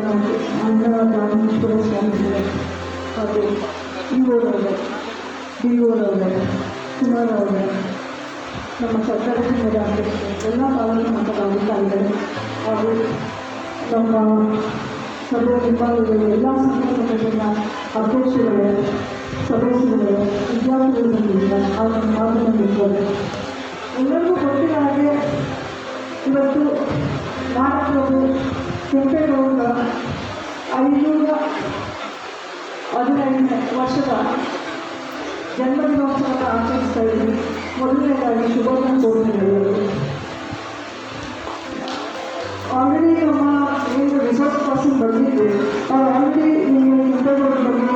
ದಾನೇಶ್ವರ ಸ್ವಾಮಿಗಳೇ ಹಾಗೂ ಇಒರವರೇ ಡಿಒರವರೇ ಕುಮಾರವರೇ ನಮ್ಮ ಸರ್ಕಾರಿ ಜಿಲ್ಲೆಯ ಎಲ್ಲ ಪಾಲನೆ ಮಾತನಾಡುತ್ತಿದ್ದಾರೆ ಹಾಗೂ ನಮ್ಮ ಸಭೆ ವಿಭಾಗಗಳು ಎಲ್ಲ ಸಂಘಟನೆಗಳ ಅಧ್ಯಕ್ಷಗಳೇ ಸದಸ್ಯರುಗಳೇ ವಿದ್ಯಾರ್ಥಿಗಳಿಂದ ಹಾಗೂ ಮಾತನಾಡಿದ್ದಾರೆ. ಎಲ್ಲರಿಗೂ ಗೊತ್ತಿಲ್ಲ ಹಾಗೆ ಇವತ್ತು ನಾಡಪ್ರಭು ಕೆಂಪೇಗೌಡ 515ನೇ ವರ್ಷದ ಜನ್ಮದಿನೋತ್ಸವದ ಆಚರಿಸ್ತಾ ಇದ್ದೀವಿ. ಮೊದಲನೇದಾಗಿ ಶುಭವನ್ನು ಕೋರುತ್ತೇವೆ. ಆಲ್ರೆಡಿ ನಮ್ಮ ಏನು ರಿಸರ್ಚ್ ಪರ್ಸನ್ ಬಂದಿದ್ದು ಅವ್ರು ಆಲ್ರೆಡಿ ನಿಮಗೆ ಕೆಂಪೇಗೌಡರ ಬಗ್ಗೆ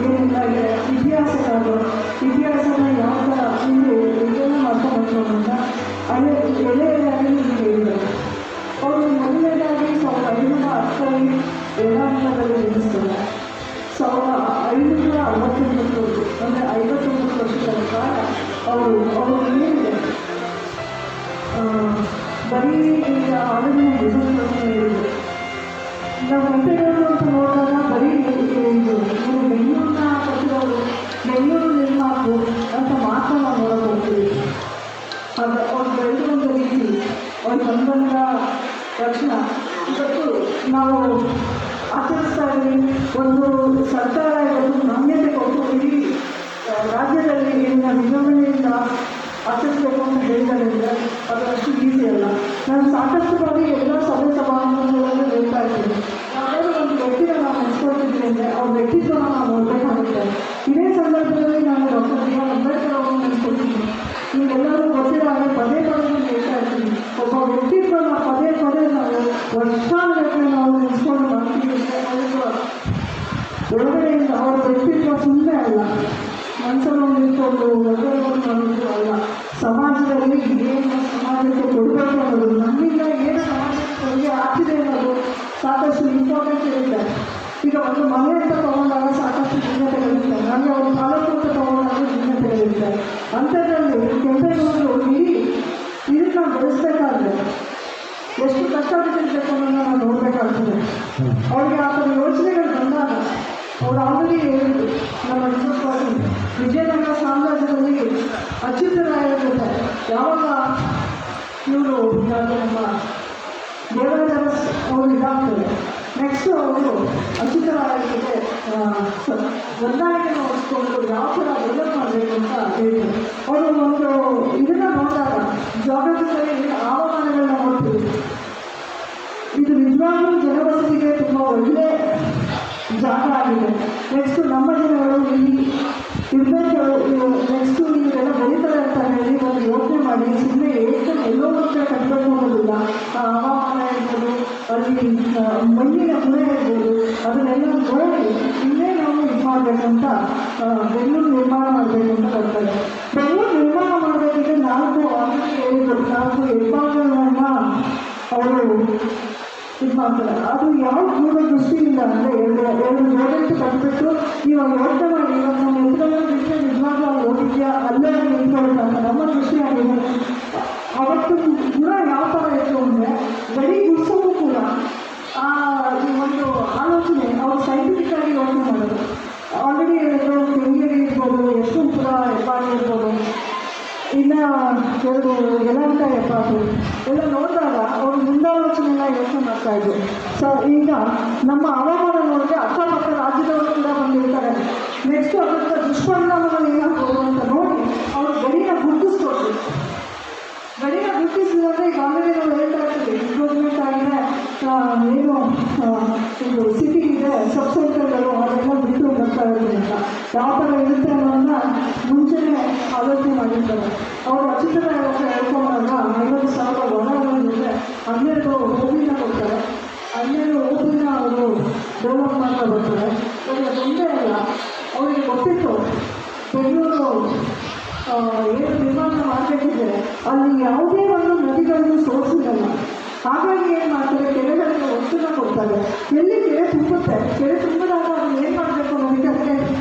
ಏನಿಲ್ಲ ಇದೆ ಇತಿಹಾಸನ ಯಾವ ಥರ ನಿಮಗೆ ಎಲ್ಲರೂ ಮಾಡ್ಕೊಂಡು ಅಂತ ಅಲ್ಲೇ ಎಲೆಯಾಗಿ ನಿಮಗೆ ಹೇಳಿದ್ದಾರೆ. ಅವರು ಮೊದಲನೇದಾಗಿ 1510ರಲ್ಲಿ ಯಲಹಂಕದಲ್ಲಿ ಜನಿಸ್ತಾರೆ. 1569 ಅಂದರೆ 59 ವರ್ಷಗಳ ಕಾಲ ಅವರು ಏನಿದೆ ಬರೀ ಈಗ ಆಲೋಚನೆ ಹೇಳಿದ್ರು. ನಾವು ಕೆಂಪೇಗೌಡರು ಅಂತ ನೋಡಿದಾಗ ಬರೀ ನೀವು ಬೆಂಗಳೂರನ್ನ ಕಟ್ಟಿದವರು ಬೆಂಗಳೂರು ನಿರ್ಮಾತು ಅಂತ ಮಾತ್ರ ನಾವು ನೋಡಕ್ಕೆ ಹೋಗ್ತೀವಿ. ಅದು ಅವ್ರು ಬೆಳೆದು ಒಂದು ರೀತಿ ಅವ್ರು ಬಂದ ತಕ್ಷಣ ಇವತ್ತು ನಾವು ಆಚರಿಸ್ತಾ ಇದ್ದೀವಿ. ಒಂದು ಸರ್ಕಾರ ಇವತ್ತು ಮಾನ್ಯತೆ ಕೊಟ್ಟು ಇಡೀ ರಾಜ್ಯದಲ್ಲಿ ಇದನ್ನ ವಿಜೃಂಭಣೆಯಿಂದ ಆಚರಿಸಬೇಕು ಅಂತ ಹೇಳ್ತಾರೆ ಅಂದರೆ ಅದು ಅಷ್ಟು ಈಸಿ ಅಲ್ಲ. ನಾನು ಸಾಕಷ್ಟು ಬಾರಿ ಎಲ್ಲ ಸಭಾಂಗಣಗಳಲ್ಲಿ ಹೇಳ್ತಾ ಇದ್ದೀನಿ. ಯಾವ್ದಾದ್ರು ಒಂದು ವ್ಯಕ್ತಿನ ನಾವು ನೆನೆಸ್ಕೊಳ್ತಿದ್ವಿ ಅಂದರೆ ಅವ್ರ ವ್ಯಕ್ತಿತ್ವನ ನಾವು ನೋಡಬೇಕಾಗುತ್ತೆ. ಇದೇ ಸಂದರ್ಭದಲ್ಲಿ ನಾನು ಡಾಕ್ಟರ್ ಬಿ ಆರ್ ಅಂಬೇಡ್ಕರ್ ಅವರು ನೆನೆಸ್ಕೊಳ್ತೀನಿ. ನೀವೆಲ್ಲರೂ ಗೊತ್ತಿರೋ ಹಾಗೆ ಪದೇ ಹೇಳ್ತಾ ಇರ್ತೀನಿ. ಒಬ್ಬ ವ್ಯಕ್ತಿತ್ವನ ಪದೇ ನಾವು ವರ್ಷಾನುಗಟ್ಟಲೆ ನಾವು ನೆನೆಸ್ಕೊಂಡು ಮಾಡ್ತೀವಿ. ಒಳಗಡೆಯಿಂದ ಅವರ ವ್ಯಕ್ತಿತ್ವ ಸುಮ್ಮನೆ ಅಲ್ಲ, ಮನಸ್ಸನ್ನು ನಿಂತ್ಕೊಂಡು ಒಳಗಡೆ ಮಾಡೋದು ಅಲ್ಲ. ಸಮಾಜದಲ್ಲಿ ಏನು ಸಮಾಜಕ್ಕೆ ಕೊಡಬೇಕು ಅನ್ನೋದು, ನಮ್ಮಿಂದ ಏನು ಸಮಾಜಕ್ಕೆ ಕೊಡುಗೆ ಆಗ್ತಿದೆ ಅನ್ನೋದು ಸಾಕಷ್ಟು ಇಂಪಾರ್ಟೆಂಟ್ ಇರುತ್ತೆ. ಈಗ ಒಂದು ಮನೆ ಅಂತ ತಗೊಂಡಾಗ ಸಾಕಷ್ಟು ಭಿನ್ನತೆಗಳಿರುತ್ತೆ, ನನಗೆ ಒಂದು ತಾಲೂಕು ಅಂತ ತಗೊಂಡಾಗ ಭಿನ್ನತೆಗಳಿರುತ್ತೆ. ಅಂಥದ್ರಲ್ಲಿ ಕೆಂಪೇಗೌಡರು ಇದನ್ನು ನಾವು ಬೆಳೆಸಬೇಕಾದ್ರೆ ಎಷ್ಟು ಕಷ್ಟ ಬಿಟ್ಟಿರ್ಬೇಕು ಅನ್ನೋದನ್ನ ನಾವು ನೋಡಬೇಕಾಗ್ತದೆ. ಅವ್ರಿಗೆ ಆ ಥರ ಯೋಚನೆಗಳು ಬಂದಾಗ ಅವ್ರು ಆಲ್ರೆಡಿ ಹೇಳಿದ್ರು. ನಮ್ಮ ವಿಜಯನಗರ ಸಾಮ್ರಾಜ್ಯದಲ್ಲಿ ಅಚ್ಯುತರಾಯರ ಜೊತೆ ಯಾವಾಗ ಇವರು ನಮ್ಮ ದೇವರಾಜ ಅವರು ಇದಾಗ್ತದೆ, ನೆಕ್ಸ್ಟು ಅವರು ಅಚ್ಯುತರಾಯರ ಜೊತೆ ಹೊಂದಾಣಿಕೆಯನ್ನು ಹೊರಿಸ್ಕೊಂಡು ಯಾವ ಥರ ಡೆವಲಪ್ ಮಾಡಬೇಕು ಅಂತ ಹೇಳಿದ್ರು. ಅವರು ಒಂದು ಇದನ್ನು ನೋಡಿದಾಗ ಜಾಗೃತಿಯಲ್ಲಿ ಹವಾಮಾನಗಳನ್ನ ನೋಡ್ತೀವಿ. ಇದು ನಿಜವಾಗ್ಲೂ ಜನವಸತಿಗೆ ತುಂಬ ಒಳ್ಳೆ ಜಾಗ ಆಗಿದೆ. ನೆಕ್ಸ್ಟು ನಮ್ಮ ಜನಗಳು ಇಲ್ಲಿ ಇರಬೇಕು, ನೆಕ್ಸ್ಟು ಇವರೆಲ್ಲ ಬೆಳೀತಾರೆ ಅಂತ ಹೇಳಿ ಒಂದು ಯೋಚನೆ ಮಾಡಿ ಸುಮ್ಮನೆ ಎಲ್ಲೋ ಒಂದು ಕಟ್ಟಬೇಕು ಅನ್ನೋದಿಲ್ಲ. ಹವಾಮಾನ ಇರ್ಬೋದು, ಅಲ್ಲಿ ಮಣ್ಣಿನ ಗುಣ ಇರ್ಬೋದು, ಅದನ್ನೆಲ್ಲ ನೋಡಿ ಇಲ್ಲೇ ನಾವು ಇದು ಮಾಡಬೇಕಂತ ಬೆಂಗಳೂರು ನಿರ್ಮಾಣ ಮಾಡಬೇಕು ಅಂತ ಬರ್ತಾರೆ. ಬೆಂಗಳೂರು ನಿರ್ಮಾಣ ಮಾಡಬೇಕಿದ್ರೆ 4 ಹೆಬ್ಬಾಗಿಲನ್ನ ಅವರು ಇದು ಮಾಡ್ತಾರೆ. ಅದು ಯಾವ ದೂರದೃಷ್ಟಿಯಿಂದ ಅಂದರೆ ಎರಡು ಗೋಡೆಟ್ಟು ಕಟ್ಬಿಟ್ಟು ಇವಾಗ ಯೋಚನೆ ಮಾಡಿ, ಇವಾಗ ನಮ್ಮ ಎದುರನ್ನ ಬಿಟ್ಟರೆ ನಿಜವಾಗ್ಲೂ ಅವ್ರು ಹೋಗಿದ್ಯಾ ಅಲ್ಲೇ ನಿಂತ್ಕೊಳ್ತಾರೆ. ನಮ್ಮ ದೃಷ್ಟಿಯಾಗಿದೆ. ಅವತ್ತು ಗುಣ ಯಾವ ಥರ ಇತ್ತು ಅಂದರೆ ಗಡಿ ಗುಡಿಸೋದು ಕೂಡ ಈ ಒಂದು ಆಲೋಚನೆ ಅವರು ಸೈಂಟಿಫಿಕ್ ಆಗಿ ಯೋಚನೆ ಮಾಡೋದು. ಆಲ್ರೆಡಿ ಕೆಂಗೇರಿ ಇರ್ಬೋದು, ಯಶವಂತಪುರ ಹೆಬ್ಬಾಳು ಇರ್ಬೋದು, ಇನ್ನು 2 ಯಲಹಂಕ ಹೆಬ್ಬಾಳು ಎಲ್ಲ ನೋಡಿದಾಗ ಅವರು ಮುಂದಾಲೋಚನೆನ ಯೋಚನೆ ಮಾಡ್ತಾಯಿದ್ರು. ಸೊ ಈಗ ನಮ್ಮ ಹವಾಮಾನ ನೋಡಿದ್ರೆ ಅಕ್ಕಪಕ್ಕ ರಾಜ್ಯದವರು ಕೂಡ ಬಂದಿರ್ತಾರೆ. ನೆಕ್ಸ್ಟು ಅದರ ದುಷ್ಪರಿಣಾಮಗಳು ಏನಾಗ್ಬೋದು ಅಂತ ನೋಡಿ ಅವರು ಗಡಿನ ಗುರುತಿಸ್ಕೊಡ್ತೀವಿ. ಗಡಿನ ಗುರುತಿಸಿದ್ರೆ ಈಗ ಆಲ್ರೆಡಿ ನಾವು ಹೇಳ್ತಾ ಇರ್ತೀವಿ ಇಂಪ್ರೂವ್ಮೆಂಟ್ ಆಗಿದೆ. ಏನು ಇದು ಸಿಟಿ ಇದೆ, ಸಬ್ ಸೆಂಟರ್ಗಳು ಅದೆಲ್ಲ ಬಿಟ್ಟು ಬರ್ತಾ ಇರ್ತೀವಿ ಅಂತ ಯಾವ ಥರ ಇರುತ್ತೆ ಅನ್ನೋದನ್ನ ಮುಂಚೆನೇ ಆಲೋಚನೆ ಮಾಡಿರ್ತಾರೆ. ಅವರು ಅಚ್ಯುತರಾಯ ಹೇಳ್ಕೊಂಡಾಗ 50,000 ಹೊರಗಳ ಜೊತೆ 12 ಓಬಿನ ಕೊಡ್ತಾರೆ. 12 ಓಬಿನ ಅವರು ಡೆವಲಪ್ ಮಾಡ್ತಾ ಬರ್ತಾರೆ. ಅದೊಂದೇ ಅಲ್ಲ, ಅವರಿಗೆ ಗೊತ್ತಿತ್ತು ಬೆಂಗಳೂರು ಏನು ನಿರ್ಮಾಣ ಮಾಡಬೇಕಿದ್ರೆ ಅಲ್ಲಿ ಯಾವುದೇ ಒಂದು ನದಿಗಳನ್ನು ಸೋರಿಸಿರಲ್ಲ. ಹಾಗಾಗಿ ಏನು ಮಾಡ್ತಾರೆ, ಕೆರೆಗಳಿಗೆ ಒತ್ತನ್ನು ಕೊಡ್ತಾರೆ. ಎಲ್ಲಿ ಕೆರೆ ತುಂಬುತ್ತೆ, ಕೆರೆ ತುಂಬಿದಾಗ ಅದನ್ನು ಏನು ಮಾಡಬೇಕು ನಮಗೆ, ಅದಕ್ಕೆ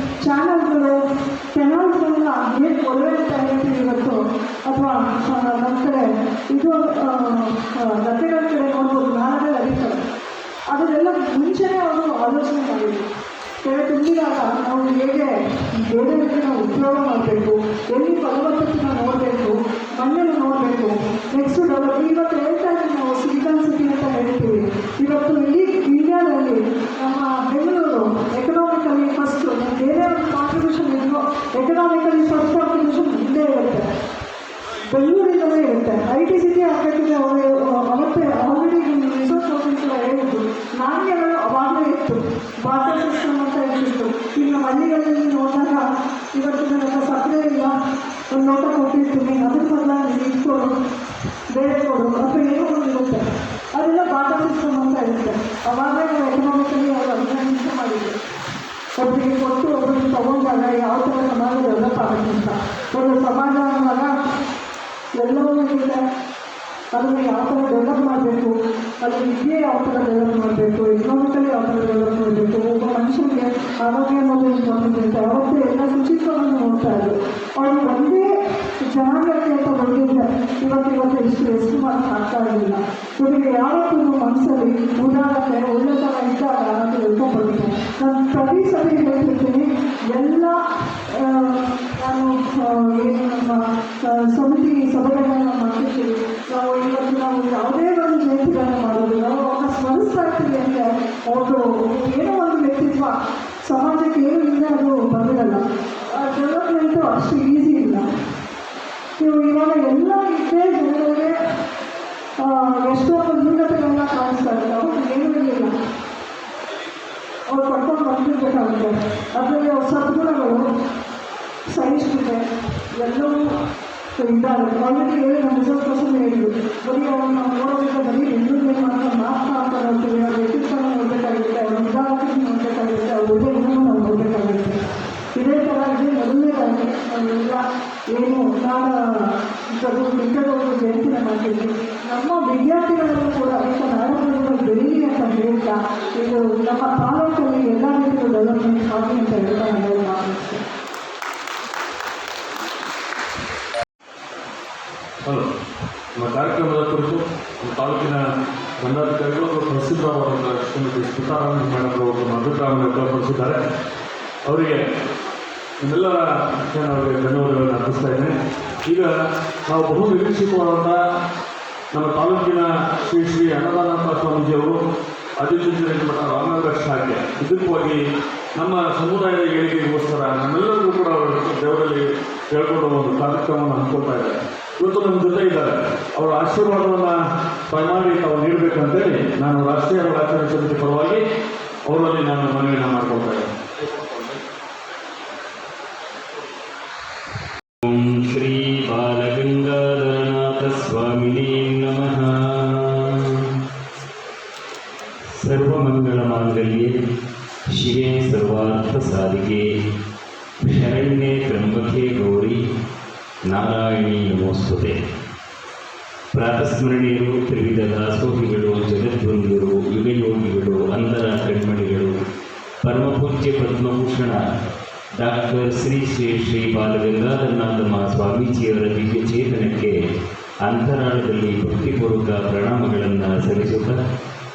ಚಾನಲ್ಗಳು ಕೆನಾಲ್ಗಳನ್ನ ಏನು ಕೊಳವೆ ಅಂತ ಹೇಳ್ತೀವಿ ಇವತ್ತು, ಅಥವಾ ನಮ್ಮ ಕಡೆ ಇದು ಗದ್ದೆಗಳ ಕಡೆ ನೋಡ್ಬೋದು, ನಾಲೆಗಳು ಹರಿತಾರೆ. ಅದನ್ನೆಲ್ಲ ಮುಂಚೆನೇ ಅವರು ಆಲೋಚನೆ ಮಾಡಿದ್ರು. ಕೆರೆ ತುಂಬಿದಾಗ ನಾವು ಹೇಗೆ ಬೇರೆಯವರಿಗೆ ನಾವು ಉಪಯೋಗ ಮಾಡಬೇಕು, ಎಲ್ಲಿ ಫಲವತ್ತತೆನ ನೋಡಬೇಕು, ಮಣ್ಣನ್ನು ನೋಡಬೇಕು, ನೆಕ್ಸ್ಟ್ ಇವತ್ತು ಹೇಳ್ತಾ ಇದ್ದೀವಿ ನಾವು ಸಿಲಿಕಾನ್ ಸಿಟಿ ಅಂತ ಹೇಳ್ತೀವಿ. ಇವತ್ತು ಇಡೀ ಇಂಡಿಯಾದಲ್ಲಿ ನಮ್ಮ ಬೆಂಗಳೂರು ಎಕನಾಮಿಕಲಿ ಫಸ್ಟ್, ಬೇರೆ ಒಂದು ಕಾಂಟ್ರಿಬ್ಯೂಷನ್ ಇದ್ರು, ಎಕನಾಮಿಕಲಿ ಫಸ್ಟ್ ಕಾಂಟ್ರಿಬ್ಯೂಷನ್ ಇಲ್ಲೇ ಇರುತ್ತೆ, ಬೆಂಗಳೂರಿಂದಲೇ ಇರುತ್ತೆ. IT ಸಿಟಿ ಆಗಬೇಕಿದ್ರೆ ಅವತ್ತೇ ಆಲ್ರೆಡಿ ರಿಸೋರ್ಸ್ ಪರ್ಸನ್ ಕೂಡ ಹೇಳಿದ್ರು, ನಾಣ್ಯಗಳು ಅವಾಗಲೇ ಇತ್ತು, ಬಾಟರ್ ಸಿಸ್ಟಮ್ ಅಂತ ಇರ್ತಿತ್ತು. ಈಗ ನಮ್ಮ ಹಳ್ಳಿಗಳಲ್ಲಿ ನೋಡಿದಾಗ ಇವತ್ತು ನನ್ನ ಸಕ್ಕರೆ ಇಲ್ಲ, ಒಂದು ನೋಟ ಕೊಟ್ಟಿರ್ತೀನಿ, ಅದ್ರ ಬದಲಾಗಿ ಇಟ್ಕೊಡು, ಬೇರೆ ಕೊಡು ಅಥವಾ ಏನೋ ಒಂದು ಇರುತ್ತೆ, ಅದೆಲ್ಲ ಬಾಟರ್ ಸಿಸ್ಟಮ್ ಅಂತ ಇರುತ್ತೆ. ಅವಾಗಲೇ ನಾವು ಎಕನಾಮಿಕಲಿ ಅವರು 15 ನಿಮಿಷ ಮಾಡಿದ್ರು. ಒಬ್ಬರಿಗೆ ಕೊಟ್ಟು ಒಬ್ಬರಿಗೆ ತಗೊಂಡಾಗ ಯಾವ ಥರ ಸಮಾಜ ಡೆವಲಪ್ ಆಗುತ್ತೆ ಅಂತ. ಒಂದು ಸಮಾಜ ಅನ್ನುವಾಗ ಎಲ್ಲವೂ ಇದೆ, ಅದನ್ನು ಯಾವ ಥರ ಡೆವಲಪ್ ಮಾಡಬೇಕು, ಅದು ವಿದ್ಯೆ ಯಾವ ಥರ ಡೆವಲಪ್ ಮಾಡಬೇಕು, ಎಕನಾಮಿಕಲಿ ಯಾವ ಥರ ಡೆವಲಪ್ ಮಾಡಬೇಕು, ಒಬ್ಬ ಮನುಷ್ಯನಿಗೆ ಆರೋಗ್ಯ ಅನ್ನೋದು ಇಂಪಾರ್ಟೆಂಟ್ ಇರುತ್ತೆ. ಅವತ್ತೇ ಎಲ್ಲ ಶುಚಿತ್ವವನ್ನು ನೋಡ್ತಾ ಇದ್ರು. ಅವರು ಒಂದೇ ಜನಾಂಗಕ್ಕೆ ಅಂತ ಬಂದಿದ್ದೆ ಇವತ್ತು ಎಷ್ಟು ಮಾತು ಆಗ್ತಾ ಇರಲಿಲ್ಲ. ಇವರಿಗೆ ಯಾವತ್ತೂ ಮನಸ್ಸಲ್ಲಿ ಉದಾಹರಣೆ ಒಳ್ಳೆತನ ಇದ್ದಾಗ ಅದು ಹೇಳ್ಕೊಂಡ್ಬಂದಿದೆ. ನಾನು ಪ್ರತಿ ಸಭೆ ಹೇಳ್ತಿರ್ತೀನಿ, ಎಲ್ಲ ನಾನು ಏನು ನಮ್ಮ ಸಮಿತಿ ಸಭೆಗಳನ್ನ ನಾವು ಮಾಡ್ತಿರ್ತೀವಿ. ಇವತ್ತು ನಾವು ಯಾವುದೇ ಒಂದು ಜಯಂತಿಗಳನ್ನ ಮಾಡೋದು, ನಾವು ಅವ್ರನ್ನ ಸ್ಮರಿಸ್ತಾ ಇರ್ತೀವಿ ಅಂದರೆ ಅವರು ಏನೋ ಒಂದು ವ್ಯಕ್ತಿತ್ವ ಸಮಾಜಕ್ಕೆ ಏನು ಇಲ್ಲ ಅದು ಬಂದಿರಲ್ಲ. ಡೆವಲಪ್ಮೆಂಟು ಅಷ್ಟು ಈಸಿ ಇಲ್ಲ. ನೀವು ಇವಾಗ ಎಲ್ಲ ಇದ್ದೇ ಜನಗಳಿಗೆ ಎಷ್ಟೊಂದು ನ್ಯೂನತೆಗಳನ್ನ ಕಾಣಿಸ್ತಾ ಇದ್ದಾರೆ. ಅವ್ರಿಗೆ ಏನೂ ಇರಲಿಲ್ಲ, ಅವ್ರು ಪಡ್ಕೊಂಡು ಬಂದಿರಬೇಕಾಗುತ್ತೆ. ಅದರಲ್ಲಿ ಅವ್ರ ಸದ್ಗುಣಗಳು, ಸಹಿಷ್ಣುತೆ ಎಲ್ಲವೂ ಇದ್ದಾರೆ. ಆಲ್ರೆಡಿ ಹೇಳಿ ನಮ್ಮ ರಿಸರ್ವ್ ಪರ್ಸನ್ ಹೇಳಿದ್ರು, ಬರೀ ಅವ್ರನ್ನ ನಾವು ನೋಡೋದಕ್ಕೆ ಬರೀ ಬೆಂಗಳೂರಲ್ಲಿ ಮಾತ್ರ ಅಂತ ನೋಡ್ತೀವಿ. ಅವ್ರ ವ್ಯಕ್ತಿತ್ವನ ನೋಡಬೇಕಾಗುತ್ತೆ, ಅವ್ರ ನಿಧಾನಕ್ಕೆ ನೋಡಬೇಕಾಗುತ್ತೆ, ಅವ್ರ ಒಳ್ಳೆ ಗುಣವನ್ನು ನಾವು ನೋಡಬೇಕಾಗುತ್ತೆ. ಇದೇ ಥರ ಇದೆ. ಮೊದಲನೇದಾಗಿ ನಾವೆಲ್ಲ ಏನು ಲಿಂಗದವರು ಜಯಂತಿನ ಮಾಡ್ತೀವಿ, ನಮ್ಮ ವಿದ್ಯಾರ್ಥಿಗಳಲ್ಲೂ ಕೂಡ ಇಂಥ ನಾಡಹಬ್ಬಗಳು ಬೆಳೀಲಿ ಅಂತ ಹೇಳ್ತಾ, ಇದು ನಮ್ಮ ತಾಲೂಕಲ್ಲಿ ಎಲ್ಲ ರೀತಿಯ ಡೆವಲಪ್ಮೆಂಟ್ ಆಗಲಿ ಅಂತ ಹೇಳ್ತಾ ನಾವು ಮಾತಾಡ್ತೀವಿ. ಹಲೋ, ನಮ್ಮ ಕಾರ್ಯಕ್ರಮದ ಕುರಿತು ನಮ್ಮ ತಾಲೂಕಿನ ದಂಡಾಧಿಕಾರಿಗಳು ಪ್ರಸಿದ್ಧವಾದ ಶ್ರೀಮತಿ ಸ್ಮಿತಾರಾಮ್ ಮೇಡಮ್ ಅವರು ಅಭಿಪ್ರಾಯವನ್ನು ವ್ಯಕ್ತಪಡಿಸಿದ್ದಾರೆ. ಅವರಿಗೆ ನಿಮ್ಮೆಲ್ಲರ ಅವರಿಗೆ ಧನ್ಯವಾದಗಳನ್ನು ಅರ್ಪಿಸ್ತಾ ಇದ್ದೇನೆ. ಈಗ ನಾವು ಬಹು ನಿರೀಕ್ಷಿತವಾದಂಥ ನಮ್ಮ ತಾಲೂಕಿನ ಶ್ರೀ ಅನ್ನದಾನಂದ ಸ್ವಾಮೀಜಿಯವರು ಆದಿಚುಂಚನಗಿರಿ ಮಠ ರಾಮನಗರ ಶಾಖೆ ಇದಕ್ಕಾಗಿ ನಮ್ಮ ಸಮುದಾಯದ ಏಳಿಗೆಗೋಸ್ಕರ ನಮ್ಮೆಲ್ಲರಿಗೂ ಕೂಡ ಅವರು ದೇವರಲ್ಲಿ ಹೇಳ್ಕೊಳ್ಳುವ ಒಂದು ಕಾರ್ಯಕ್ರಮವನ್ನು ಹಮ್ಮಿಕೊಳ್ತಾ ಇದ್ದಾರೆ. ಇವತ್ತು ನಮ್ಮ ಜೊತೆ ಇದ್ದಾರೆ. ಅವರ ಆಶೀರ್ವಾದವನ್ನು ಪ್ರಮಾಣಿ ತಾವು ನೀಡಬೇಕಂತೇಳಿ ನಾನು ರಾಷ್ಟ್ರೀಯ ಆಚರಣೆ ಸಮಿತಿ ಪರವಾಗಿ ಅವರಲ್ಲಿ ನಾನು ಮನವಿಯನ್ನು ಮಾಡ್ಕೊಳ್ತಾ ಇದ್ದೇನೆ. ಓಂ ಶ್ರೀ ಬಾಲಗಂಗಾಧರನಾಥ ಸ್ವಾಮಿನೇ ನಮಃ. ಸರ್ವಮಂಗಳ ಮಾಂಗಲ್ಯೆ ಶಿವೆ ಸರ್ವಾರ್ಥ ಸಾಧಿಕೆ ಶರಣ್ಯೆ ತ್ರ್ಯಂಬಕೆ ಗೌರಿ ನಾರಾಯಣಿ ನಮೋಸ್ತುತೆ. ಪ್ರಾತಸ್ಮರಣೀಯರು, ತ್ರಿವಿಧ ದಾಸೋಹಿಗಳು, ಜಗದ್ವಂದ್ಯರು, ಯುಗಯೋಗಿಗಳು, ಅಂಧರ ಕಣ್ಮಣಿಗಳು, ಪರಮಪೂಜ್ಯ ಪದ್ಮಭೂಷಣ ಡಾಕ್ಟರ್ ಶ್ರೀ ಶ್ರೀ ಶ್ರೀ ಬಾಲಗಂಗಾಧರನಾಥ ಸ್ವಾಮೀಜಿಯವರ ದಿವ್ಯ ಚೇತನಕ್ಕೆ ಅಂತರಾಳದಲ್ಲಿ ಭಕ್ತಿಪೂರ್ವಕ ಪ್ರಣಾಮಗಳನ್ನು ಸಲ್ಲಿಸುತ್ತಾ,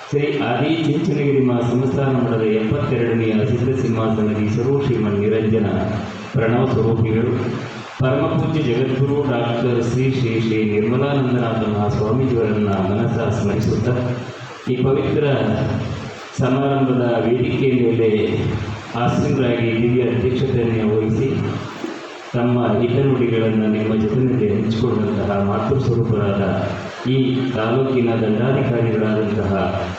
ಶ್ರೀ ಆದಿಚುಂಚನಗಿರಿ ಸಂಸ್ಥಾನ ಮಠದ 72ನೇ ಸಿದ್ಧ ಸಿಂಹಾಸನಧೀಶರು ಶ್ರೀಮನ್ ನಿರಂಜನ ಪ್ರಣವ ಸ್ವರೂಪಿಗಳು, ಪರಮಪೂಜ್ಯ ಜಗದ್ಗುರು ಡಾಕ್ಟರ್ ಶ್ರೀ ಶ್ರೀ ಶ್ರೀ ನಿರ್ಮಲಾನಂದನಾಥ ಸ್ವಾಮೀಜಿಯವರನ್ನು ಮನಸ್ಸ ಸ್ಮರಿಸುತ್ತಾ, ಈ ಪವಿತ್ರ ಸಮಾರಂಭದ ವೇದಿಕೆಯ ಮೇಲೆ ಆಸೀನರಾಗಿ ದಿವ್ಯ ಅಧ್ಯಕ್ಷತೆಯನ್ನು ವಹಿಸಿ ತಮ್ಮ ಹಿತನುಡಿಗಳನ್ನು ನಿಮ್ಮ ಜೊತೆಯಲ್ಲಿ ಹಂಚಿಕೊಂಡಂತಹ ಮಾತೃ ಸ್ವರೂಪರಾದ ಈ ತಾಲೂಕಿನ ದಂಡಾಧಿಕಾರಿಗಳಾದಂತಹ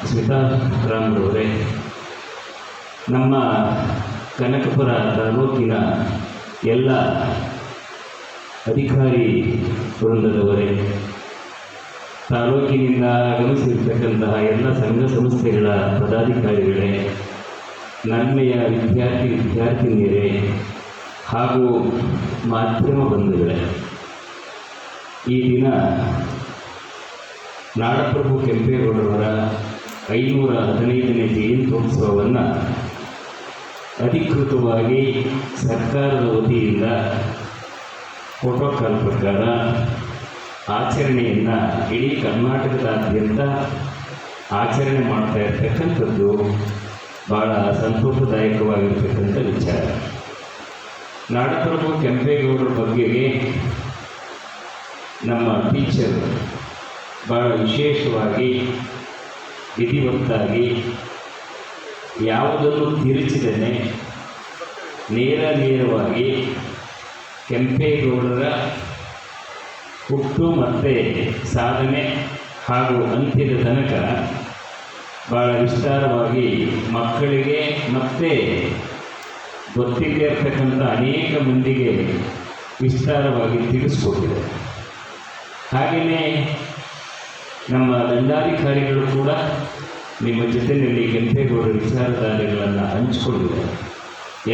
ಸ್ಮಿತಾರಾಮ್ರವರೇ, ನಮ್ಮ ಕನಕಪುರ ತಾಲೂಕಿನ ಎಲ್ಲ ಅಧಿಕಾರಿ ವೃಂದದವರೇ, ತಾಲೂಕಿನಿಂದ ಆಗಮಿಸಿರ್ತಕ್ಕಂತಹ ಎಲ್ಲ ಸಂಘ ಸಂಸ್ಥೆಗಳ ಪದಾಧಿಕಾರಿಗಳೇ, ನನ್ಮೆಯ ವಿದ್ಯಾರ್ಥಿನಿಯರೇ ಹಾಗೂ ಮಾಧ್ಯಮ ಬಂಧುಗಳೇ, ಈ ದಿನ ನಾಡಪ್ರಭು ಕೆಂಪೇಗೌಡರವರ 515ನೇ ಜಯಂತ್ಯೋತ್ಸವವನ್ನು ಅಧಿಕೃತವಾಗಿ ಸರ್ಕಾರದ ವತಿಯಿಂದ ಪ್ರೋಟೋಕಾಲ್ ಪ್ರಕಾರ ಆಚರಣೆಯನ್ನು ಇಡೀ ಕರ್ನಾಟಕದಾದ್ಯಂತ ಆಚರಣೆ ಮಾಡ್ತಾ ಇರ್ತಕ್ಕಂಥದ್ದು ಭಾಳ ಸಂತೋಷದಾಯಕವಾಗಿರ್ತಕ್ಕಂಥ ವಿಚಾರ. ನಾಡಪ್ರಭು ಕೆಂಪೇಗೌಡರ ಬಗ್ಗೆಗೆ ನಮ್ಮ ಟೀಚರ್ ಭಾಳ ವಿಶೇಷವಾಗಿ ವಿಧಿವತ್ತಾಗಿ ಯಾವುದನ್ನು ತಿರುಚಿದನೆ ನೇರವಾಗಿ ಕೆಂಪೇಗೌಡರ ಹುಟ್ಟು ಮತ್ತು ಸಾಧನೆ ಹಾಗೂ ಅಂತ್ಯದ ತನಕ ಭಾಳ ವಿಸ್ತಾರವಾಗಿ ಮಕ್ಕಳಿಗೆ ಮತ್ತು ಗೊತ್ತಿಲ್ಲದೆ ಇರ್ತಕ್ಕಂಥ ಅನೇಕ ಮಂದಿಗೆ ವಿಸ್ತಾರವಾಗಿ ತಿಳಿಸ್ಕೊಟ್ಟಿದೆ. ಹಾಗೆಯೇ ನಮ್ಮ ದಂಡಾಧಿಕಾರಿಗಳು ಕೂಡ ನಿಮ್ಮ ಜೊತೆಯಲ್ಲಿ ಕೆಂಪೇಗೌಡರ ವಿಚಾರಧಾರೆಗಳನ್ನು ಹಂಚಿಕೊಂಡಿದ್ದಾರೆ.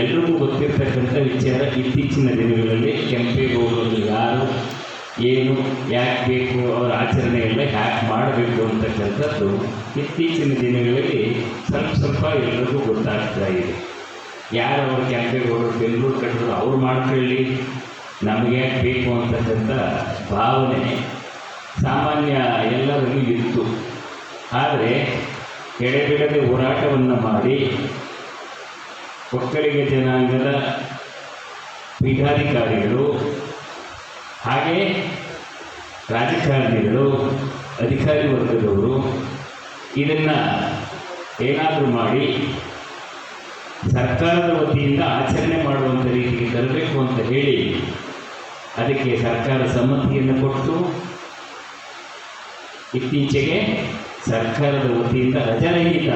ಎಲ್ರಿಗೂ ಗೊತ್ತಿರ್ತಕ್ಕಂಥ ವಿಚಾರ, ಇತ್ತೀಚಿನ ದಿನಗಳಲ್ಲಿ ಕೆಂಪೇಗೌಡರು ಯಾರು, ಏನು, ಯಾಕೆ ಬೇಕು, ಅವರ ಆಚರಣೆ ಎಲ್ಲ ಯಾಕೆ ಮಾಡಬೇಕು ಅಂತಕ್ಕಂಥದ್ದು ಇತ್ತೀಚಿನ ದಿನಗಳಲ್ಲಿ ಸ್ವಲ್ಪ ಎಲ್ಲರಿಗೂ ಗೊತ್ತಾಗ್ತಾ ಇದೆ. ಯಾರು ಅವರು ಕೆಂಪೇಗೌಡರು ಬೆಂಗಳೂರು ಕಟ್ಟಿದ್ರು, ಅವ್ರು ಮಾಡ್ಕೊಳ್ಳಿ, ನಮಗೆ ಯಾಕೆ ಬೇಕು ಅಂತಕ್ಕಂಥ ಭಾವನೆ ಸಾಮಾನ್ಯ ಎಲ್ಲರಿಗೂ ಇತ್ತು. ಆದರೆ ಎಡೆಬಿಡದೆ ಹೋರಾಟವನ್ನು ಮಾಡಿ ಒಕ್ಕಲಿಗ ಜನಾಂಗದ ಪೀಠಾಧಿಕಾರಿಗಳು ಹಾಗೆ ರಾಜಕಾರಣಿಗಳು, ಅಧಿಕಾರಿ ವರ್ಗದವರು ಇದನ್ನು ಏನಾದರೂ ಮಾಡಿ ಸರ್ಕಾರದ ವತಿಯಿಂದ ಆಚರಣೆ ಮಾಡುವಂಥ ರೀತಿಗೆ ತರಬೇಕು ಅಂತ ಹೇಳಿ ಅದಕ್ಕೆ ಸರ್ಕಾರ ಸಮ್ಮತಿಯನ್ನು ಕೊಟ್ಟು ಇತ್ತೀಚೆಗೆ ಸರ್ಕಾರದ ವತಿಯಿಂದ ರಜಾರಹಿತ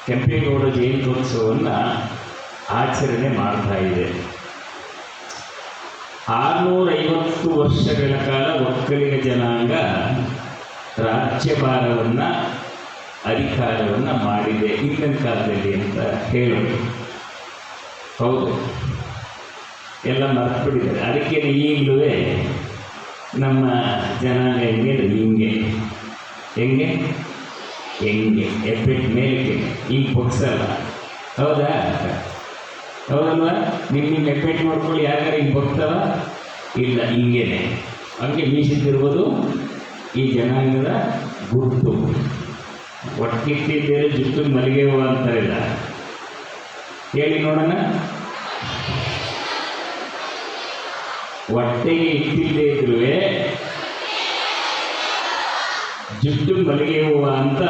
ಕೆಂಪೇಗೌಡ ಜಯಂತ್ಯೋತ್ಸವವನ್ನು ಆಚರಣೆ ಮಾಡ್ತಾ ಇದೆ. 650 ವರ್ಷಗಳ ಕಾಲ ಒಕ್ಕಲಿಗ ಜನಾಂಗ ರಾಜ್ಯಭಾರವನ್ನು ಅಧಿಕಾರವನ್ನು ಮಾಡಿದೆ ಹಿಂದಿನ ಕಾಲದಲ್ಲಿ ಅಂತ ಹೇಳೋದು. ಹೌದು, ಎಲ್ಲ ಮರೆತುಬಿಟ್ಟಿದ್ದಾರೆ. ಅದಕ್ಕೆ ಈಗಲೂ ನಮ್ಮ ಜನಾಂಗ ಹೆಂಗೆ ಎಫೆಕ್ಟ್ ಮೇಲಕ್ಕೆ ಈಗ ಬೊಕ್ಸಲ್ಲ. ಹೌದಾ? ಹೌದಲ್ವ? ನಿಮ್ಮ ಎಫೆಕ್ಟ್ ಮಾಡ್ಕೊಳ್ಳಿ. ಯಾಕಂದ್ರೆ ಈಗ ಬೊಕ್ತವ ಇಲ್ಲ, ಹಿಂಗೇನೆ ಹಂಗೆ ಮೀಸಿದ್ದಿರ್ಬೋದು ಈ ಜನಾಂಗದ ಗುರುತು. ಒಟ್ಟಿಟ್ಟಿದ್ದೇನೆ ಜುಟ್ಟು ಮಲ್ಲಿಗೆ ಹೂವು ಅಂತಾರಿಲ್ಲ, ಹೇಳಿ ನೋಡೋಣ. ಹೊಟ್ಟೆಗೆ ಇಟ್ಟಿಲ್ಲದೆ ಇದ್ರೂ ಜುಟ್ಟು ಮಲ್ಲಿಗೆ ಹೂವು ಅಂತ,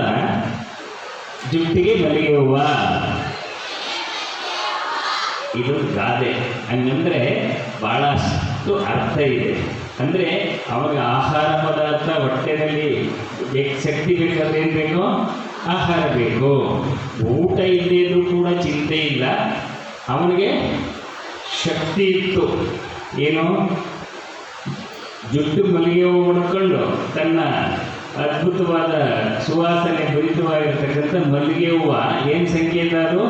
ಜುಟ್ಟಿಗೆ ಮಲ್ಲಿಗೆ ಹೂವು, ಇದು ಗಾದೆ. ಹಂಗಂದ್ರೆ ಭಾಳಷ್ಟು ಅರ್ಥ ಇದೆ. ಅಂದರೆ ಅವಾಗ ಆಹಾರ ಪದಾರ್ಥ ಹೊಟ್ಟೆನಲ್ಲಿ ಶಕ್ತಿ ಬೇಕಾದ್ರೆ ಏನು ಬೇಕು? ಆಹಾರ ಬೇಕು. ಊಟ ಇಲ್ಲದೇ ಇದ್ರೂ ಕೂಡ ಚಿಂತೆ ಇಲ್ಲ, ಅವನಿಗೆ ಶಕ್ತಿ ಇತ್ತು. ಏನು? ಜುಟ್ಟು ಮಲ್ಲಿಗೆ ಹೂವು ಹೊಡ್ಕೊಂಡು ತನ್ನ ಅದ್ಭುತವಾದ ಸುವಾಸನೆ ಭರಿತವಾಗಿರ್ತಕ್ಕಂಥ ಮಲ್ಲಿಗೆ ಹೂವು ಏನು ಸಂಕೇತ? ಅದು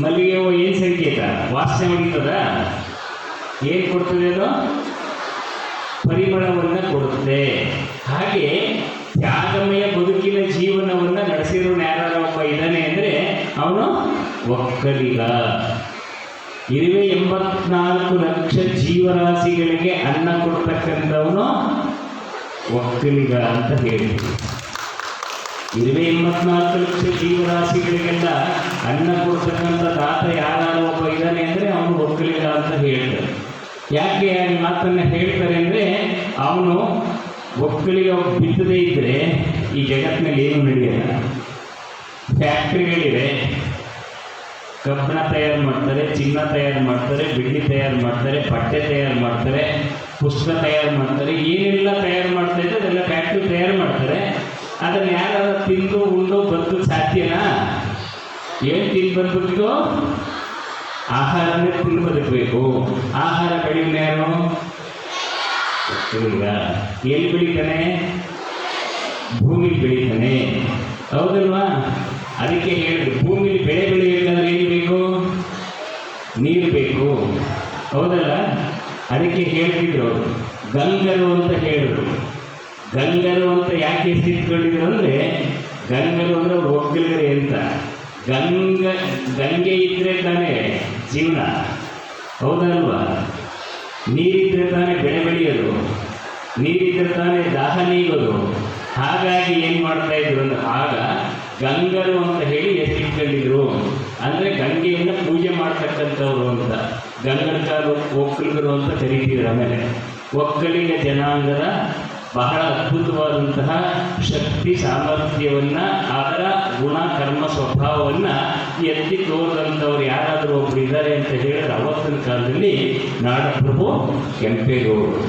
ಮಲ್ಲಿಗೆ ಹೂವು ಏನು ಸಂಕೇತ? ವಾಸನೆ ಹೊಡಿತದ? ಏನು ಕೊಡ್ತದೆ ಅದು? ಪರಿಮಳವನ್ನು ಕೊಡುತ್ತೆ. ಹಾಗೆ ತ್ಯಾಗಮಯ ಬದುಕಿನ ಜೀವನವನ್ನು ನಡೆಸಿರೋನು ಯಾರು ಒಬ್ಬ ಇದ್ದಾನೆ ಅಂದರೆ ಅವನು ಒಕ್ಕಲಿಗ. 84 ಲಕ್ಷ ಜೀವರಾಶಿಗಳಿಗೆ ಅನ್ನ ಕೊಡ್ತಕ್ಕಂಥವನು ಒಕ್ಕಲಿಗ ಅಂತ ಹೇಳ್ತೀವಿ. 84 ಲಕ್ಷ ಜೀವರಾಶಿಗಳಿಗೆಲ್ಲ ಅನ್ನ ಕೊಡ್ತಕ್ಕಂಥ ತಾತ ಯಾರು ಒಬ್ಬ ಇದ್ದಾನೆ ಅಂದರೆ ಅವನು ಒಕ್ಕಲಿಗ ಅಂತ ಹೇಳ್ತಾರೆ. ಯಾಕೆ ಮಾತನ್ನು ಹೇಳ್ತಾರೆ ಅಂದರೆ ಅವನು ಒಕ್ಕಲಿಗ ಬಿತ್ತದೇ ಇದ್ದರೆ ಈ ಜಗತ್ತಿನಲ್ಲಿ ಏನು ನಡೆಯಲ್ಲ. ಫ್ಯಾಕ್ಟ್ರಿಗಳಿವೆ, ಕಬ್ಬಣ ತಯಾರು ಮಾಡ್ತಾರೆ, ಚಿನ್ನ ತಯಾರು ಮಾಡ್ತಾರೆ, ಬೆಳ್ಳಿ ತಯಾರು ಮಾಡ್ತಾರೆ, ಬಟ್ಟೆ ತಯಾರು ಮಾಡ್ತಾರೆ, ಪುಸ್ತಕ ತಯಾರು ಮಾಡ್ತಾರೆ, ಏನೆಲ್ಲ ತಯಾರು ಮಾಡ್ತಾ ಇದ್ದಾರೆ ಅದೆಲ್ಲ ಫ್ಯಾಕ್ಟ್ರಿ ತಯಾರು ಮಾಡ್ತಾರೆ. ಅದನ್ನು ಯಾರಾದ್ರೂ ತಿಂದು ಉಂಡು ಬದುಕು ಸಾಧ್ಯನಾ? ಏನು ತಿಂದು ಬದುಕಬೇಕು? ಆಹಾರನೇ ತಿಂದು ಬದುಕಬೇಕು. ಆಹಾರ ಬೆಳೆಯೋನು ಯಾರು? ಒಕ್ಕಲಿಗ. ಎಲ್ಲಿ ಬೆಳೀತಾನೆ? ಭೂಮಿ ಬೆಳೀತಾನೆ. ಹೌದಲ್ವಾ? ಅದಕ್ಕೆ ಹೇಳಿದ್ರು, ಭೂಮಿಲಿ ಬೆಳೆ ಬೆಳೆಯಬೇಕಾದ್ರೆ ಏನು ಬೇಕು? ನೀರು ಬೇಕು. ಹೌದಲ್ಲ? ಅದಕ್ಕೆ ಹೇಳ್ತಿದ್ರು ಅವರು ಗಂಗರು ಅಂತ ಹೇಳಿದ್ರು. ಗಂಗರು ಅಂತ ಯಾಕೆ ಹೆಸರಿಟ್ಕೊಂಡಿದ್ರು ಅಂದರೆ, ಗಂಗರು ಅಂದರೆ ಅವ್ರು ಒಕ್ಕಲಿಗರೇ ಅಂತ. ಗಂಗೆ ಇದ್ದರೆ ತಾನೇ ಜೀವನ. ಹೌದಲ್ವಾ? ನೀರಿದ್ದರೆ ತಾನೇ ಬೆಳೆ ಬೆಳೆಯೋದು, ನೀರಿದ್ದರೆ ತಾನೇ ದಾಹ ನೀಗೋದು. ಹಾಗಾಗಿ ಏನು ಮಾಡ್ತಾ ಇದ್ರು ಅಂದ್ರೆ ಆಗ ಗಂಗರು ಅಂತ ಹೇಳಿ ಹೆಸರಿಟ್ಕೊಂಡಿದ್ರು. ಅಂದರೆ ಗಂಗೆಯನ್ನು ಪೂಜೆ ಮಾಡ್ತಕ್ಕಂಥವ್ರು ಅಂತ ಗಂಗರ್ಕಾರು ಒಕ್ಕಲಿಗರು ಅಂತ ಕರೀತಿದ್ರು. ಆಮೇಲೆ ಒಕ್ಕಲಿಗ ಜನಾಂಗದ ಬಹಳ ಅದ್ಭುತವಾದಂತಹ ಶಕ್ತಿ ಸಾಮರ್ಥ್ಯವನ್ನು, ಅದರ ಗುಣ ಕರ್ಮ ಸ್ವಭಾವವನ್ನು ಎತ್ತಿ ತೋರಿದಂಥವ್ರು ಯಾರಾದರೂ ಒಬ್ಬರು ಇದ್ದಾರೆ ಅಂತ ಹೇಳಿದ್ರೆ ಅವತ್ತಿನ ಕಾಲದಲ್ಲಿ ನಾಡಪ್ರಭು ಕೆಂಪೇಗೌಡರು.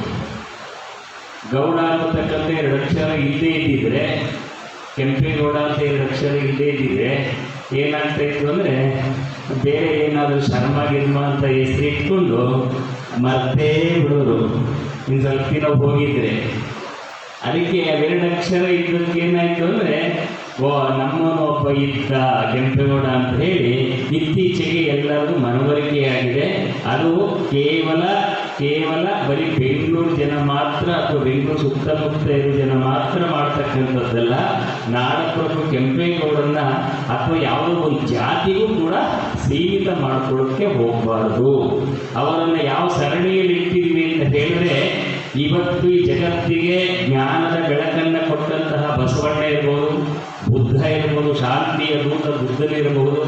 ಗೌಡ ಅನ್ನತಕ್ಕಂಥ 2 ಅಕ್ಷರ ಇಲ್ಲದೇ ಇದ್ದಿದ್ರೆ, ಕೆಂಪೇಗೌಡ ಅಂತ 2 ಅಕ್ಷರ ಇಲ್ಲದೇ ಇದ್ದಿದ್ರೆ ಏನಾಗ್ತಾ ಇತ್ತು ಅಂದರೆ ಬೇರೆ ಏನಾದರೂ ಶರ್ಮ ಗಿರ್ಮ ಅಂತ ಹೆಸರಿಟ್ಕೊಂಡು ಮರ್ತೇ ಬಿಡೋರು ಇನ್ನು ಸ್ವಲ್ಪ ದಿನ ಹೋಗಿದ್ರೆ. ಅದಕ್ಕೆ 2 ಅಕ್ಷರ ಇದ್ದಕ್ಕೆ ಏನಾಯಿತು ಅಂದರೆ ನಮ್ಮವನು ಒಬ್ಬ ಇದ್ದ ಕೆಂಪೇಗೌಡ ಅಂತ ಹೇಳಿ ಇತ್ತೀಚೆಗೆ ಎಲ್ಲರಿಗೂ ಮನವರಿಕೆಯಾಗಿದೆ. ಅದು ಕೇವಲ ಬರೀ ಬೆಂಗಳೂರು ಜನ ಮಾತ್ರ ಅಥವಾ ಬೆಂಗಳೂರು ಸುತ್ತಮುತ್ತ ಇರೋ ಜನ ಮಾತ್ರ ಮಾಡ್ತಕ್ಕಂಥದ್ದಲ್ಲ. ನಾಡಪ್ರಭು ಕೆಂಪೇಗೌಡರನ್ನ ಅಥವಾ ಯಾವುದೋ ಒಂದು ಜಾತಿಗೂ ಕೂಡ ಸೀಮಿತ ಮಾಡ್ಕೊಳ್ಳೋಕ್ಕೆ ಹೋಗಬಾರ್ದು. ಅವರನ್ನು ಯಾವ ಸರಣಿಯಲ್ಲಿ ಇಟ್ಟಿದ್ವಿ ಅಂತ ಹೇಳಿದ್ರೆ, ಇವತ್ತು ಈ ಜಗತ್ತಿಗೆ ಜ್ಞಾನದ ಬೆಳಕನ್ನು ಕೊಟ್ಟಂತಹ ಬಸವಣ್ಣ ಇರ್ಬೋದು, ಬುದ್ಧ ಇರ್ಬೋದು, ಶಾಂತಿಯ ದೂತ ಬುದ್ಧನಿರಬಹುದು,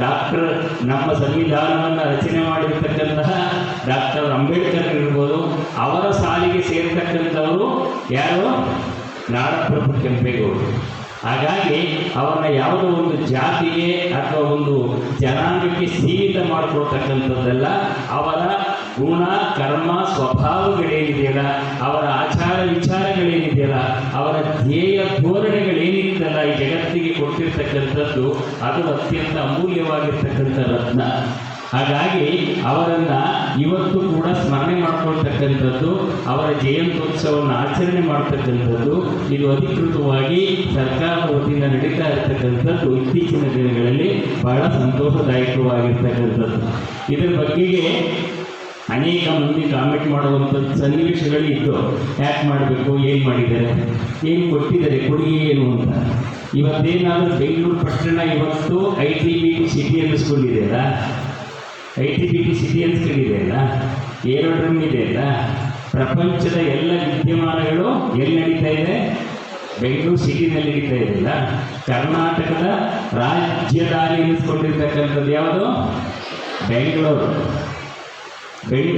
ಡಾಕ್ಟರ್ ನಮ್ಮ ಸಂವಿಧಾನವನ್ನು ರಚನೆ ಮಾಡಿರ್ತಕ್ಕಂತಹ ಡಾಕ್ಟರ್ ಅಂಬೇಡ್ಕರ್ ಇರ್ಬೋದು, ಅವರ ಸಾಲಿಗೆ ಸೇರ್ತಕ್ಕಂಥವರು ಯಾರು? ನಾಡಪ್ರಭು ಕೆಂಪೇಗೌಡರು. ಹಾಗಾಗಿ ಅವರನ್ನ ಯಾವುದೋ ಒಂದು ಜಾತಿಗೆ ಅಥವಾ ಒಂದು ಜನಾಂಗಕ್ಕೆ ಸೀಮಿತ ಮಾಡಿಕೊಡ್ತಕ್ಕಂಥದ್ದಲ್ಲ. ಅವರ ಗುಣ ಕರ್ಮ ಸ್ವಭಾವಗಳೇನಿದೆಯಲ್ಲ, ಅವರ ಆಚಾರ ವಿಚಾರಗಳೇನಿದೆಯಲ್ಲ, ಅವರ ಧ್ಯೇಯ ಧೋರಣೆಗಳೇನಿತ್ತಲ್ಲ, ಈ ಜಗತ್ತಿಗೆ ಕೊಟ್ಟಿರ್ತಕ್ಕಂಥದ್ದು ಅದು ಅತ್ಯಂತ ಅಮೂಲ್ಯವಾಗಿರ್ತಕ್ಕಂಥ ರತ್ನ. ಹಾಗಾಗಿ ಅವರನ್ನು ಇವತ್ತು ಕೂಡ ಸ್ಮರಣೆ ಮಾಡ್ಕೊಳ್ತಕ್ಕಂಥದ್ದು, ಅವರ ಜಯಂತ್ಯೋತ್ಸವವನ್ನು ಆಚರಣೆ ಮಾಡ್ತಕ್ಕಂಥದ್ದು ಇದು ಅಧಿಕೃತವಾಗಿ ಸರ್ಕಾರದ ವತಿಯಿಂದ ನಡೀತಾ ಇರತಕ್ಕಂಥದ್ದು ಇತ್ತೀಚಿನ ದಿನಗಳಲ್ಲಿ ಬಹಳ ಸಂತೋಷದಾಯಕವಾಗಿರ್ತಕ್ಕಂಥದ್ದು. ಇದರ ಬಗ್ಗೆಗೆ ಅನೇಕ ಮಂದಿ ಕಾಮೆಂಟ್ ಮಾಡುವಂಥದ್ದು ಸನ್ನಿವೇಶಗಳು ಇದ್ದು, ಯಾಕೆ ಮಾಡಬೇಕು, ಏನು ಮಾಡಿದ್ದಾರೆ, ಏನು ಕೊಟ್ಟಿದ್ದಾರೆ, ಕೊಡುಗೆ ಏನು ಅಂತ. ಇವತ್ತೇನಾದರೂ ಬೆಂಗಳೂರು ಪಟ್ಟಣ ಇವತ್ತು ITBT ಸಿಟಿ ಅನ್ನಿಸ್ಕೊಂಡಿದೆಯಲ್ಲ, ITBT ಸಿಟಿ ಅನ್ನಿಸ್ಕೊಂಡಿದೆಯಲ್ಲ, ಏರೋಡ್ರಮ್ ಇದೆಯಲ್ಲ, ಪ್ರಪಂಚದ ಎಲ್ಲ ವಿದ್ಯಮಾನಗಳು ಎಲ್ಲಿ ನಡೀತಾ ಇದೆ? ಬೆಂಗಳೂರು ಸಿಟಿನಲ್ಲಿ ನಡೀತಾ ಇದೆಯಲ್ಲ. ಕರ್ನಾಟಕದ ರಾಜಧಾನಿ ಅನ್ನಿಸ್ಕೊಂಡಿರ್ತಕ್ಕಂಥದ್ದು ಯಾವುದು? ಬೆಂಗಳೂರು.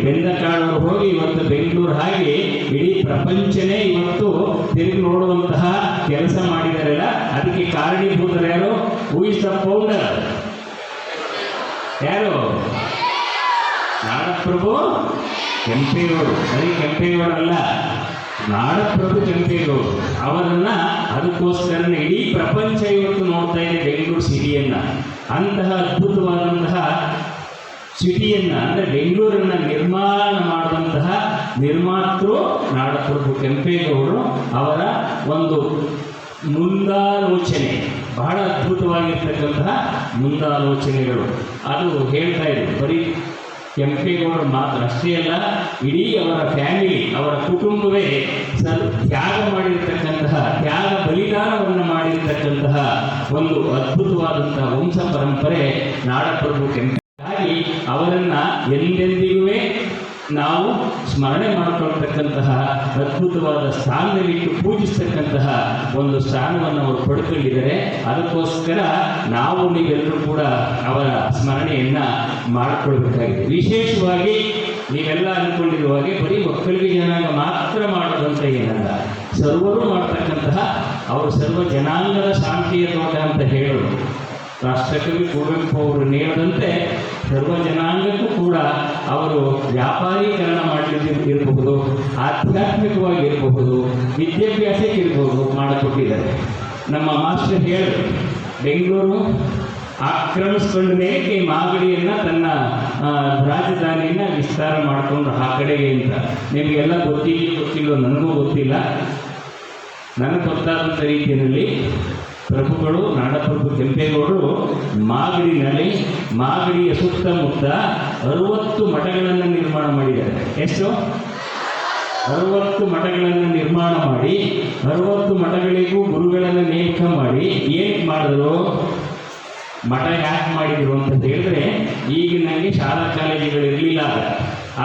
ಬೆಂದಕಾಳವರು ಹೋಗಿ ಇವತ್ತು ಬೆಂಗಳೂರು ಹಾಗೆ ಇಡೀ ಪ್ರಪಂಚನೇ ಇವತ್ತು ತಿರುಗಿ ನೋಡುವಂತಹ ಕೆಲಸ ಮಾಡಿದಾರಲ್ಲ. ಅದಕ್ಕೆ ಕಾರಣೀಭೂತರು ಯಾರು? Who is the founder? ಯಾರು? ನಾಡಪ್ರಭು ಕೆಂಪೇಗೌಡರು. ಬರೀ ಕೆಂಪೇಗೌಡರಲ್ಲ, ನಾಡಪ್ರಭು ಕೆಂಪೇಗೌಡರು. ಅವರನ್ನು ಅದಕ್ಕೋಸ್ಕರ ಇಡೀ ಪ್ರಪಂಚ ಇವತ್ತು ನೋಡ್ತಾ ಇದೆ ಬೆಂಗಳೂರು ಸಿಟಿಯನ್ನು. ಅಂತಹ ಅದ್ಭುತವಾದಂತಹ ಸಿಟಿಯನ್ನು ಅಂದರೆ ಬೆಂಗಳೂರನ್ನು ನಿರ್ಮಾಣ ಮಾಡುವಂತಹ ನಿರ್ಮಾತೃ ನಾಡಪ್ರಭು ಕೆಂಪೇಗೌಡರು. ಅವರ ಒಂದು ಮುಂದಾಲೋಚನೆ ಬಹಳ ಅದ್ಭುತವಾಗಿರ್ತಕ್ಕಂತಹ ಮುಂದಾಲೋಚನೆಗಳು. ಅದು ಹೇಳ್ತಾ ಇದ್ರು ಬರೀ ಕೆಂಪೇಗೌಡರು ಮಾತ್ರ ಅಷ್ಟೇ ಅಲ್ಲ, ಇಡೀ ಅವರ ಫ್ಯಾಮಿಲಿ, ಅವರ ಕುಟುಂಬವೇ ತ್ಯಾಗ ಮಾಡಿರ್ತಕ್ಕಂತಹ, ತ್ಯಾಗ ಬಲಿದಾನವನ್ನು ಮಾಡಿರ್ತಕ್ಕಂತಹ ಒಂದು ಅದ್ಭುತವಾದಂತಹ ವಂಶ ಪರಂಪರೆ ನಾಡಪ್ರಭು ಕೆಂಪೇಗೌಡರು. ಹಾಗಾಗಿ ಅವರನ್ನು ಎಂದೆಂದಿಗೂ ನಾವು ಸ್ಮರಣೆ ಮಾಡಿಕೊಳ್ತಕ್ಕಂತಹ ಅದ್ಭುತವಾದ ಸ್ಥಾನದಲ್ಲಿಟ್ಟು ಪೂಜಿಸ್ತಕ್ಕಂತಹ ಒಂದು ಸ್ಥಾನವನ್ನು ಅವರು ಪಡ್ಕೊಂಡಿದ್ದಾರೆ. ಅದಕ್ಕೋಸ್ಕರ ನಾವು ನೀವೆಲ್ಲರೂ ಕೂಡ ಅವರ ಸ್ಮರಣೆಯನ್ನು ಮಾಡಿಕೊಳ್ಬೇಕಾಗಿದೆ. ವಿಶೇಷವಾಗಿ ನೀವೆಲ್ಲ ಅಂದ್ಕೊಂಡಿರುವ ಹಾಗೆ ಬರೀ ಒಕ್ಕಲಿಗ ಜನಾಂಗ ಮಾತ್ರ ಮಾಡೋದಂತ ಏನಲ್ಲ, ಸರ್ವರು ಮಾಡ್ತಕ್ಕಂತಹ ಅವರು ಸರ್ವ ಜನಾಂಗದ ಶಾಂತಿಯ ತೋಟ ಅಂತ ಹೇಳೋದು. ರಾಷ್ಟ್ರಕವಿ ಕುವೆಂಪು ಅವರು ನೇರದಂತೆ ಸರ್ವ ಜನಾಂಗಕ್ಕೂ ಕೂಡ ಅವರು ವ್ಯಾಪಾರೀಕರಣ ಮಾಡಲಿಕ್ಕಿರಬಹುದು, ಆಧ್ಯಾತ್ಮಿಕವಾಗಿ ಇರಬಹುದು, ವಿದ್ಯಾಭ್ಯಾಸಕ್ಕೆ ಇರಬಹುದು ಮಾಡಿಕೊಟ್ಟಿದ್ದಾರೆ. ನಮ್ಮ ಮಾಸ್ಟರ್ ಹೇಳಿದ್ರು, ಬೆಂಗಳೂರು ಆಕ್ರಮಿಸ್ಕೊಂಡ ಮೇಲೆ ಮಾಗಡಿಯನ್ನು ತನ್ನ ರಾಜಧಾನಿಯನ್ನು ವಿಸ್ತಾರ ಮಾಡಿಕೊಂಡು ಆ ಕಡೆಗೆ ಅಂತ. ನಿಮಗೆಲ್ಲ ಗೊತ್ತಿಲ್ಲೋ ನನಗೂ ಗೊತ್ತಿಲ್ಲ. ನನಗೆ ಗೊತ್ತಾದಂಥ ರೀತಿಯಲ್ಲಿ ಪ್ರಭುಗಳು ನಾಡಪ್ರಭು ಕೆಂಪೇಗೌಡರು ಮಾಗಡಿನಲ್ಲಿ, ಮಾಗಡಿಯ ಸುತ್ತಮುತ್ತ 60 ಮಠಗಳನ್ನು ನಿರ್ಮಾಣ ಮಾಡಿದ್ದಾರೆ. ಎಷ್ಟು? 60 ಮಠಗಳನ್ನು ನಿರ್ಮಾಣ ಮಾಡಿ 60 ಮಠಗಳಿಗೂ ಗುರುಗಳನ್ನು ನೇಮಕ ಮಾಡಿ ಏನು ಮಾಡಿದ್ರು? ಮಠ ಯಾಕೆ ಮಾಡಿದರು ಅಂತ ಹೇಳಿದ್ರೆ, ಈಗ ನನಗೆ ಶಾಲಾ ಕಾಲೇಜುಗಳು ಇರಲಿಲ್ಲ.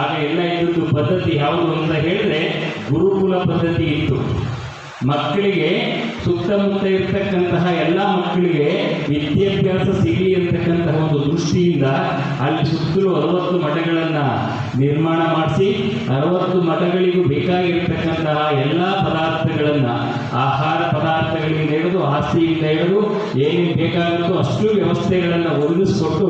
ಆಗ ಎಲ್ಲ ಇದ್ದದ್ದು ಪದ್ಧತಿ ಯಾವುದು ಅಂತ ಹೇಳಿದ್ರೆ ಗುರುಕುಲ ಪದ್ಧತಿ ಇತ್ತು. ಮಕ್ಕಳಿಗೆ ಸುತ್ತಮುತ್ತ ಇರ್ತಕ್ಕಂತಹ ಎಲ್ಲ ಮಕ್ಕಳಿಗೆ ವಿದ್ಯಾಭ್ಯಾಸ ಸಿಗಲಿ ಅಂತಕ್ಕಂತಹ ಒಂದು ದೃಷ್ಟಿಯಿಂದ ಅಲ್ಲಿ ಸುತ್ತಲೂ 60 ಮಠಗಳನ್ನು ನಿರ್ಮಾಣ ಮಾಡಿಸಿ 60 ಮಠಗಳಿಗೂ ಬೇಕಾಗಿರ್ತಕ್ಕಂತಹ ಎಲ್ಲ ಪದಾರ್ಥಗಳನ್ನು, ಆಹಾರ ಪದಾರ್ಥಗಳಿಂದ ಹಿಡಿದು ಆಸ್ತಿಯಿಂದ ಹಿಡಿದು ಏನೇನು ಬೇಕಾಗುತ್ತೋ ಅಷ್ಟು ವ್ಯವಸ್ಥೆಗಳನ್ನು ಒದಗಿಸಿಕೊಟ್ಟು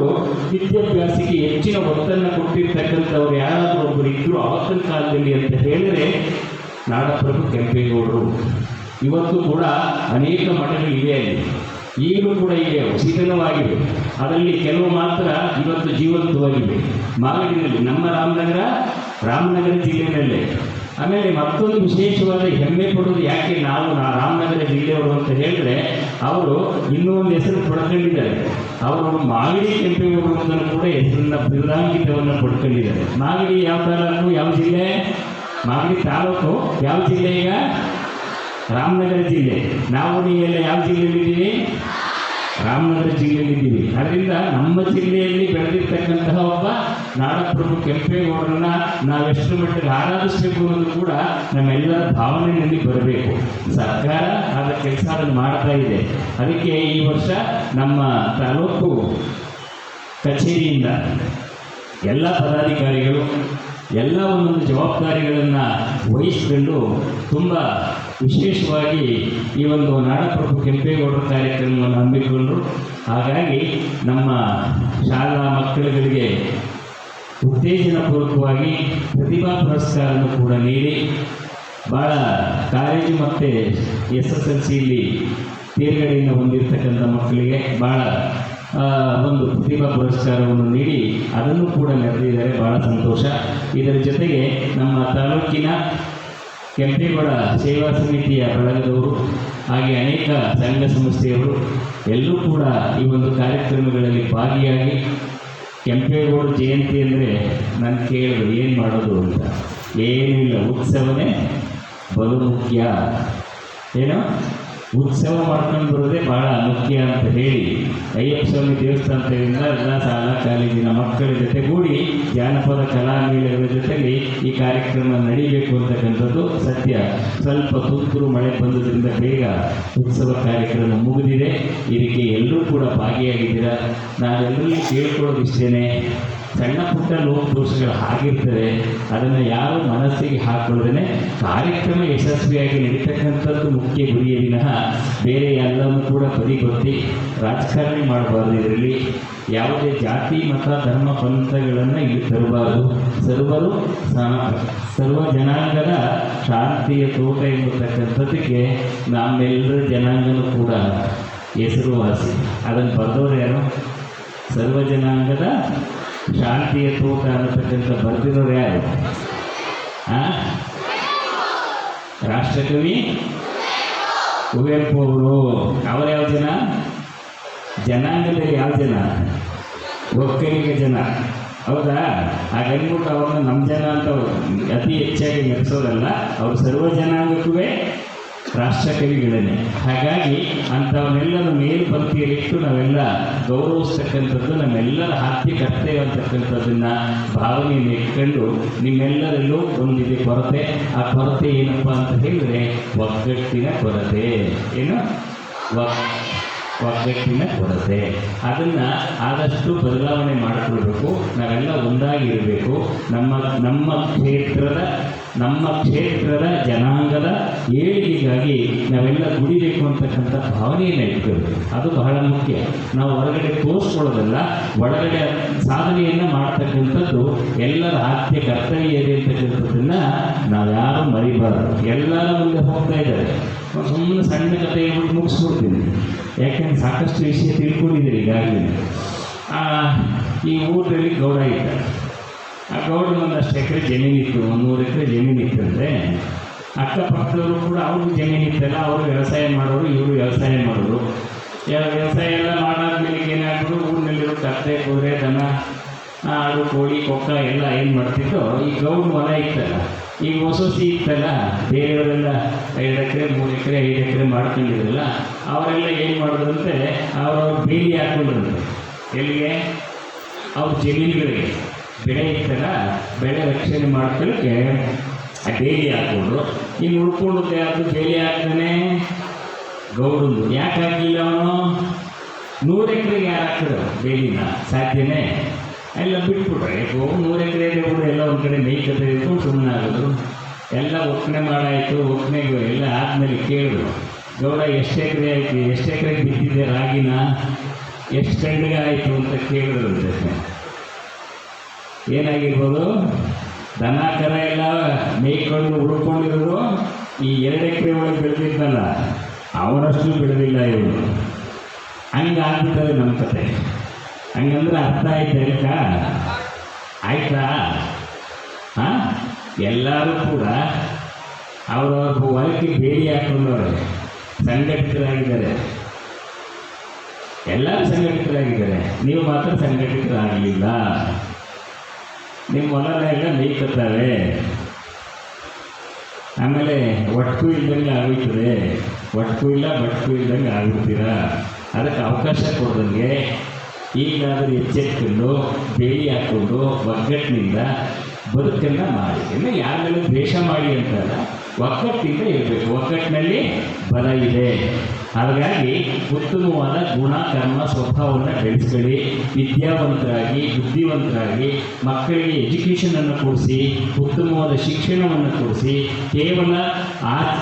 ವಿದ್ಯಾಭ್ಯಾಸಕ್ಕೆ ಹೆಚ್ಚಿನ ಒತ್ತನ್ನು ಕೊಟ್ಟಿರ್ತಕ್ಕಂಥವ್ರು ಯಾರಾದರೂ ಒಬ್ಬರು ಇದ್ದರು ಅವತ್ತಿನ ಕಾಲದಲ್ಲಿ ಅಂತ ಹೇಳಿದರೆ ನಾಡಪ್ರಭು ಕೆಂಪೇಗೌಡರು. ಇವತ್ತು ಕೂಡ ಅನೇಕ ಮಠಗಳಿವೆ ಅಲ್ಲಿ, ಈಗಲೂ ಕೂಡ ಇವೆ, ಶಿಥಿಲವಾಗಿವೆ. ಅದರಲ್ಲಿ ಕೆಲವು ಮಾತ್ರ ಇವತ್ತು ಜೀವಂತವಾಗಿವೆ. ಮಾಗಡಿನಲ್ಲಿ ನಮ್ಮ ರಾಮನಗರ ಜಿಲ್ಲೆಯಲ್ಲೇ. ಆಮೇಲೆ ಮತ್ತೊಂದು ವಿಶೇಷವಾದ ಹೆಮ್ಮೆ ಪಡೋದು ಯಾಕೆ ನಾವು ರಾಮನಗರ ಜಿಲ್ಲೆಯವರು ಅಂತ ಹೇಳಿದ್ರೆ, ಅವರು ಇನ್ನೂ ಒಂದು ಹೆಸರು ಪಡ್ಕೊಂಡಿದ್ದಾರೆ. ಅವರು ಮಾಗಡಿ ಕೆಂಪೇಗೌಡರು ಅಂತಲೂ ಕೂಡ ಹೆಸರನ್ನ ಬಿರುದಾಂಕಿತವನ್ನು ಪಡ್ಕೊಂಡಿದ್ದಾರೆ. ಮಾಗಡಿ ಯಾವ ತಾಲೂಕು, ಯಾವ ಜಿಲ್ಲೆ? ಮಾಗಡಿ ತಾಲೂಕು ಯಾವ ಜಿಲ್ಲೆ? ಈಗ ರಾಮನಗರ ಜಿಲ್ಲೆ. ನಾವು ನೀವೆಲ್ಲ ಯಾವ ಜಿಲ್ಲೆಯಲ್ಲಿದ್ದೀವಿ? ರಾಮನಗರ ಜಿಲ್ಲೆಯಲ್ಲಿದ್ದೀವಿ. ಅದರಿಂದ ನಮ್ಮ ಜಿಲ್ಲೆಯಲ್ಲಿ ಬೆಳೆದಿರ್ತಕ್ಕಂತಹ ಒಬ್ಬ ನಾಡಪ್ರಭು ಕೆಂಪೇಗೌಡರನ್ನ ನಾವೆಷ್ಟು ಮಟ್ಟಿಗೆ ಆರಾಧಿಸಬೇಕು ಅನ್ನೋದು ಕೂಡ ನಮ್ಮೆಲ್ಲರ ಭಾವನೆಯಲ್ಲಿ ಬರಬೇಕು. ಸರ್ಕಾರ ಆದ ಕೆಲಸ ಅದನ್ನು ಮಾಡ್ತಾ ಇದೆ. ಅದಕ್ಕೆ ಈ ವರ್ಷ ನಮ್ಮ ತಾಲೂಕು ಕಚೇರಿಯಿಂದ ಎಲ್ಲ ಪದಾಧಿಕಾರಿಗಳು ಎಲ್ಲ ಒಂದೊಂದು ಜವಾಬ್ದಾರಿಗಳನ್ನು ವಹಿಸಿಕೊಂಡು ತುಂಬ ವಿಶೇಷವಾಗಿ ಈ ಒಂದು ನಾಡಪ್ರಭು ಕೆಂಪೇಗೌಡರ ಕಾರ್ಯಕ್ರಮವನ್ನು ಹಮ್ಮಿಕೊಂಡರು. ಹಾಗಾಗಿ ನಮ್ಮ ಶಾಲಾ ಮಕ್ಕಳುಗಳಿಗೆ ಉತ್ತೇಜನಪೂರ್ವಕವಾಗಿ ಪ್ರತಿಭಾ ಪುರಸ್ಕಾರವನ್ನು ಕೂಡ ನೀಡಿ ಭಾಳ ಕಾಲೇಜು ಮತ್ತು SSLCಯಲ್ಲಿ ತೇರ್ಗಡೆಯನ್ನು ಹೊಂದಿರತಕ್ಕಂಥ ಮಕ್ಕಳಿಗೆ ಭಾಳ ಒಂದು ಪ್ರತಿಭಾ ಪುರಸ್ಕಾರವನ್ನು ನೀಡಿ ಅದನ್ನು ಕೂಡ ನೆರೆದಿದ್ದಾರೆ. ಭಾಳ ಸಂತೋಷ. ಇದರ ಜೊತೆಗೆ ನಮ್ಮ ತಾಲೂಕಿನ ಕೆಂಪೇಗೌಡ ಸೇವಾ ಸಮಿತಿಯ ಬಳಗದವರು ಹಾಗೆ ಅನೇಕ ಸಂಘ ಸಂಸ್ಥೆಯವರು ಎಲ್ಲರೂ ಕೂಡ ಈ ಒಂದು ಕಾರ್ಯಕ್ರಮಗಳಲ್ಲಿ ಭಾಗಿಯಾಗಿ, ಕೆಂಪೇಗೌಡ ಜಯಂತಿ ಅಂದರೆ ನಾನು ಕೇಳಿದ್ರು ಏನು ಮಾಡೋದು ಅಂತ. ಏನಿಲ್ಲ, ಉತ್ಸವನೇ ಬಲು ಮುಖ್ಯ. ಏನೋ ಉತ್ಸವ ಮಾಡ್ಕೊಂಡು ಬರೋದೇ ಭಾಳ ಮುಖ್ಯ ಅಂತ ಹೇಳಿ ಅಯ್ಯಪ್ಪ ಸ್ವಾಮಿ ದೇವಸ್ಥಾನದಿಂದ ಎಲ್ಲ ಶಾಲಾ ಕಾಲೇಜಿನ ಮಕ್ಕಳ ಜೊತೆಗೂಡಿ ಜಾನಪದ ಕಲಾಮೇಳಗಳ ಜೊತೆಗೆ ಈ ಕಾರ್ಯಕ್ರಮ ನಡೀಬೇಕು ಅಂತಕ್ಕಂಥದ್ದು ಸತ್ಯ. ಸ್ವಲ್ಪ ತುಂತುರು ಮಳೆ ಬಂದದ್ರಿಂದ ಬೇಗ ಉತ್ಸವ ಕಾರ್ಯಕ್ರಮ ಮುಗಿದಿದೆ. ಇದಕ್ಕೆ ಎಲ್ಲರೂ ಕೂಡ ಭಾಗಿಯಾಗಿದ್ದೀರಾ. ನಾವೆಲ್ಲರೂ ಕೇಳ್ಕೊಳ್ಳೋದಿಷ್ಟೇ, ಸಣ್ಣ ಪುಟ್ಟ ಲೋಕದೋಷಗಳು ಆಗಿರ್ತವೆ, ಅದನ್ನು ಯಾರು ಮನಸ್ಸಿಗೆ ಹಾಕೊಳ್ಳದೇ ಕಾರ್ಯಕ್ರಮ ಯಶಸ್ವಿಯಾಗಿ ನಡೀತಕ್ಕಂಥದ್ದು ಮುಖ್ಯ ಗುರಿಯ ವಿನಃ ಬೇರೆ ಎಲ್ಲವೂ ಕೂಡ ಬದಿಗೊತ್ತಿ ರಾಜಕಾರಣ ಮಾಡಬಾರ್ದು. ಇದರಲ್ಲಿ ಯಾವುದೇ ಜಾತಿ ಮತ ಧರ್ಮ ಪಂಥಗಳನ್ನು ಇಲ್ಲಿ ತರಬಾರದು. ಸರ್ವ ಜನಾಂಗದ ಶಾಂತಿಯ ತೋಟ ಎಂಬತಕ್ಕಂಥದ್ದಕ್ಕೆ ನಮ್ಮೆಲ್ಲರ ಜನಾಂಗನೂ ಕೂಡ ಹೆಸರುವಾಸಿ. ಅದನ್ನು ಬರೆದವರು ಯಾರು? ಸರ್ವ ಜನಾಂಗದ ಶಾಂತಿಯ ತೋಟ ಅನ್ನತಕ್ಕಂಥ ಬರೆದಿರೋರು ಯಾರು? ರಾಷ್ಟ್ರಕವಿ ಕುವೆಂಪು ಅವರು. ಅವರು ಯಾವ ಜನ? ಜನಾಂಗದಲ್ಲಿ ಯಾವ ಜನ? ಒಕ್ಕಲಿಗ ಜನ. ಹೌದಾ? ಹಾಗನ್ಬಿಟ್ಟು ಅವ್ರನ್ನ ನಮ್ಮ ಜನ ಅಂತ ಅತಿ ಹೆಚ್ಚಾಗಿ ಮೆರೆಸೋದಲ್ಲ. ಅವರು ಸರ್ವ ಜನಾಂಗಕ್ಕೂ ರಾಷ್ಟ್ರಕವಿಗಳನ್ನೇ. ಹಾಗಾಗಿ ಅಂಥವನ್ನೆಲ್ಲರೂ ಮೇಲ್ಪಂಕ್ತಿಯಲ್ಲಿಟ್ಟು ನಾವೆಲ್ಲ ಗೌರವಿಸ್ತಕ್ಕಂಥದ್ದು ನಮ್ಮೆಲ್ಲರ ಆದ್ಯ ಕರ್ತವ್ಯ ಅಂತಕ್ಕಂಥದ್ದನ್ನು ಭಾವನೆಯನ್ನು ಇಟ್ಕೊಂಡು ನಿಮ್ಮೆಲ್ಲರಲ್ಲೂ ಒಂದಿದೆ ಕೊರತೆ. ಆ ಕೊರತೆ ಏನಪ್ಪ ಅಂತ ಹೇಳಿದ್ರೆ ಒಗ್ಗಟ್ಟಿನ ಕೊರತೆ. ಏನು? ಒಗ್ಗಟ್ಟಿನ ಕೊರತೆ. ಅದನ್ನು ಆದಷ್ಟು ಬದಲಾವಣೆ ಮಾಡಿಕೊಳ್ಬೇಕು. ನಾವೆಲ್ಲ ಒಂದಾಗಿರಬೇಕು. ನಮ್ಮ ಕ್ಷೇತ್ರದ ಜನಾಂಗದ ಏಳಿಗೆಗಾಗಿ ನಾವೆಲ್ಲ ದುಡಿಬೇಕು ಅಂತಕ್ಕಂಥ ಭಾವನೆಯನ್ನು ಇಟ್ಕೊಳ್ಬೇಕು. ಅದು ಬಹಳ ಮುಖ್ಯ. ನಾವು ಹೊರಗಡೆ ತೋರಿಸ್ಕೊಳ್ಳೋದಲ್ಲ, ಒಳಗಡೆ ಸಾಧನೆಯನ್ನು ಮಾಡ್ತಕ್ಕಂಥದ್ದು ಎಲ್ಲರ ಆದ್ಯ ಕರ್ತವ್ಯ ಇದೆ ಅಂತಕ್ಕಂಥದ್ದನ್ನು ನಾವ್ಯಾರೂ ಮರಿಬಾರ್ದು. ಎಲ್ಲರ ಮುಂದೆ ಹೋಗ್ತಾ ಇದ್ದಾರೆ. ಸುಮ್ಮನೆ ಸಣ್ಣ ಕಥೆ ಹೇಳ್ಬಿಟ್ಟು ಮುಗಿಸ್ಬಿಡ್ತೀನಿ, ಯಾಕೆಂದ್ರೆ ಸಾಕಷ್ಟು ವಿಷಯ ತಿಳ್ಕೊಂಡಿದ್ದೀರಿ ಈಗಾಗಲೇ. ಈ ಊರಲ್ಲಿ ಗೌಡ ಇದ್ದ. ಆ ಗೌಡನ ಒಂದಷ್ಟು ಎಕರೆ ಜಮೀನಿತ್ತು, 100 ಎಕರೆ ಜಮೀನಿತ್ತಂದರೆ ಅಕ್ಕಪಕ್ಕದವರು ಕೂಡ ಅವ್ರಿಗೂ ಜಮೀನಿತ್ತಲ್ಲ, ಅವರು ವ್ಯವಸಾಯ ಮಾಡೋರು, ಇವರು ವ್ಯವಸಾಯ ಮಾಡೋರು. ವ್ಯವಸಾಯ ಎಲ್ಲ ಮಾಡಾದ್ಮೇಲೆ ಏನಾಗ್ಬಿಟ್ಟು ಊರಿನಲ್ಲಿರೋ ಕತ್ತೆ, ಕುದುರೆ, ದನ, ಆಡು, ಕೋಳಿ, ಕೊಕ್ಕ ಎಲ್ಲ ಏನು ಮಾಡ್ತಿದ್ದೋ ಈ ಗೌಡ ಹೊಲ ಇತ್ತಲ್ಲ, ಈಗ ಹೊಸಸಿ ಇತ್ತಲ್ಲ, ಬೇರೆಯವರೆಲ್ಲ 2 ಎಕರೆ 3 ಎಕರೆ 5 ಎಕರೆ ಮಾಡ್ಕೊಂಡಿದ್ರಲ್ಲ, ಅವರೆಲ್ಲ ಏನು ಮಾಡೋದಂತೆ ಅವ್ರವ್ರ ಬೇಲಿ ಹಾಕೊಂಡ್ರಂತೆ. ಎಲ್ಲಿಗೆ? ಅವ್ರ ಜಮೀನುಗಳಿಗೆ. ಬೆಳೆ ಇತ್ತಲ್ಲ, ಬೆಳೆ ರಕ್ಷಣೆ ಮಾಡ್ಕೊಳ್ಳೋಕ್ಕೆ ಆ ಬೇಲಿ ಹಾಕ್ಕೊಂಡು ಇನ್ನು ಉಳ್ಕೊಂಡು ಯಾವುದು ಬೇಲಿ ಹಾಕ್ತಾನೆ ಗೌಡಂದು. ಯಾಕೆ ಹಾಕಿಲ್ಲ ಅವನು? 100 ಎಕರೆಗೆ ಯಾರು ಹಾಕ್ತಾರೆ ಬೇಲಿನ? ಸಾಧ್ಯನೇ? ಎಲ್ಲ ಬಿಟ್ಬಿಟ್ರೆ ಯಾಕೋ 100 ಎಕರೆ ಕೂಡ ಎಲ್ಲ ಒಂದು ಕಡೆ ಮೇಯ್ಕತೆ ಇಟ್ಕೊಂಡು ಸುಮ್ಮನೆ ಆಗೋದು. ಎಲ್ಲ ಒಕ್ಕಣೆ ಮಾಡಾಯಿತು. ಒಕ್ಕಣೆಗೆ ಎಲ್ಲ ಆದಮೇಲೆ ಕೇಳಿದ್ರು, ಗೌಡ ಎಷ್ಟು ಎಕರೆ ಆಯಿತು, ಎಷ್ಟು ಎಕರೆಗೆ ಬಿತ್ತಿದ್ದೆ ರಾಗಿನ, ಎಷ್ಟು ಗಂಟೆಗೆ ಆಯಿತು ಅಂತ ಕೇಳಿದ್ರು. ಏನಾಗಿರ್ಬೋದು? ದನ ಕರ ಎಲ್ಲ ಮೇಯ್ಕೊಂಡು ಉಳ್ಕೊಂಡಿರೋರು ಈ 2 ಎಕರೆ ಒಳಗೆ ಬೆಳೆದಿದ್ದಲ್ಲ, ಅವರಷ್ಟು ಬೆಳೆದಿಲ್ಲ ಇವರು. ಹಂಗಾಗ್ಬಿಟ್ಟದೆ ನಮ್ಮ ಕತೆ. ಹಂಗಂದ್ರೆ ಅರ್ಥ ಆಯ್ತಾ? ಲೆಕ್ಕ ಆಯ್ತಾ? ಹಾಂ, ಎಲ್ಲರೂ ಕೂಡ ಅವರವ್ರ ಹೊಲಕ್ಕೆ ಬೇಲಿ ಹಾಕೊಂಡವ್ರೆ, ಸಂಘಟಿತರಾಗಿದ್ದಾರೆ. ಎಲ್ಲರೂ ಸಂಘಟಿತರಾಗಿದ್ದಾರೆ. ನೀವು ಮಾತ್ರ ಸಂಘಟಿತರಾಗಲಿಲ್ಲ. ನಿಮ್ಮ ಹೊಲನೆಲ್ಲ ಮೇಯ್ಕೊತಾವೆ, ಆಮೇಲೆ ಒಟ್ಟು ಇದ್ದಂಗೆ ಆಗೋಯ್ತದೆ. ಒಟ್ಟು ಇಲ್ಲ ಬಟ್ಕು ಇದ್ದಂಗೆ ಆಗ್ಬಿಡ್ತೀರ. ಅದಕ್ಕೆ ಅವಕಾಶ ಕೊಡ್ದಂಗೆ ಈಗಲಾದರೂ ಎಚ್ಚೆತ್ಕೊಂಡು ಬೇಲಿ ಹಾಕ್ಕೊಂಡು ಒಗ್ಗಟ್ಟಿನಿಂದ ಬದುಕನ್ನು ಮಾಡಿ. ಇನ್ನು ಯಾರ ಮೇಲೆ ದ್ವೇಷ ಮಾಡಿ ಅಂತಲ್ಲ, ಒಗ್ಗಟ್ಟಿಂದ ಇರಬೇಕು. ಒಗ್ಗಟ್ಟಿನಲ್ಲಿ ಬಲ ಇದೆ. ಹಾಗಾಗಿ ಉತ್ತಮವಾದ ಗುಣ, ಕರ್ಮ, ಸ್ವಭಾವವನ್ನು ಬೆಳೆಸ್ಕೊಳ್ಳಿ. ವಿದ್ಯಾವಂತರಾಗಿ, ಬುದ್ಧಿವಂತರಾಗಿ, ಮಕ್ಕಳಿಗೆ ಎಜುಕೇಷನನ್ನು ಕೊಡಿಸಿ, ಉತ್ತಮವಾದ ಶಿಕ್ಷಣವನ್ನು ಕೊಡಿಸಿ. ಕೇವಲ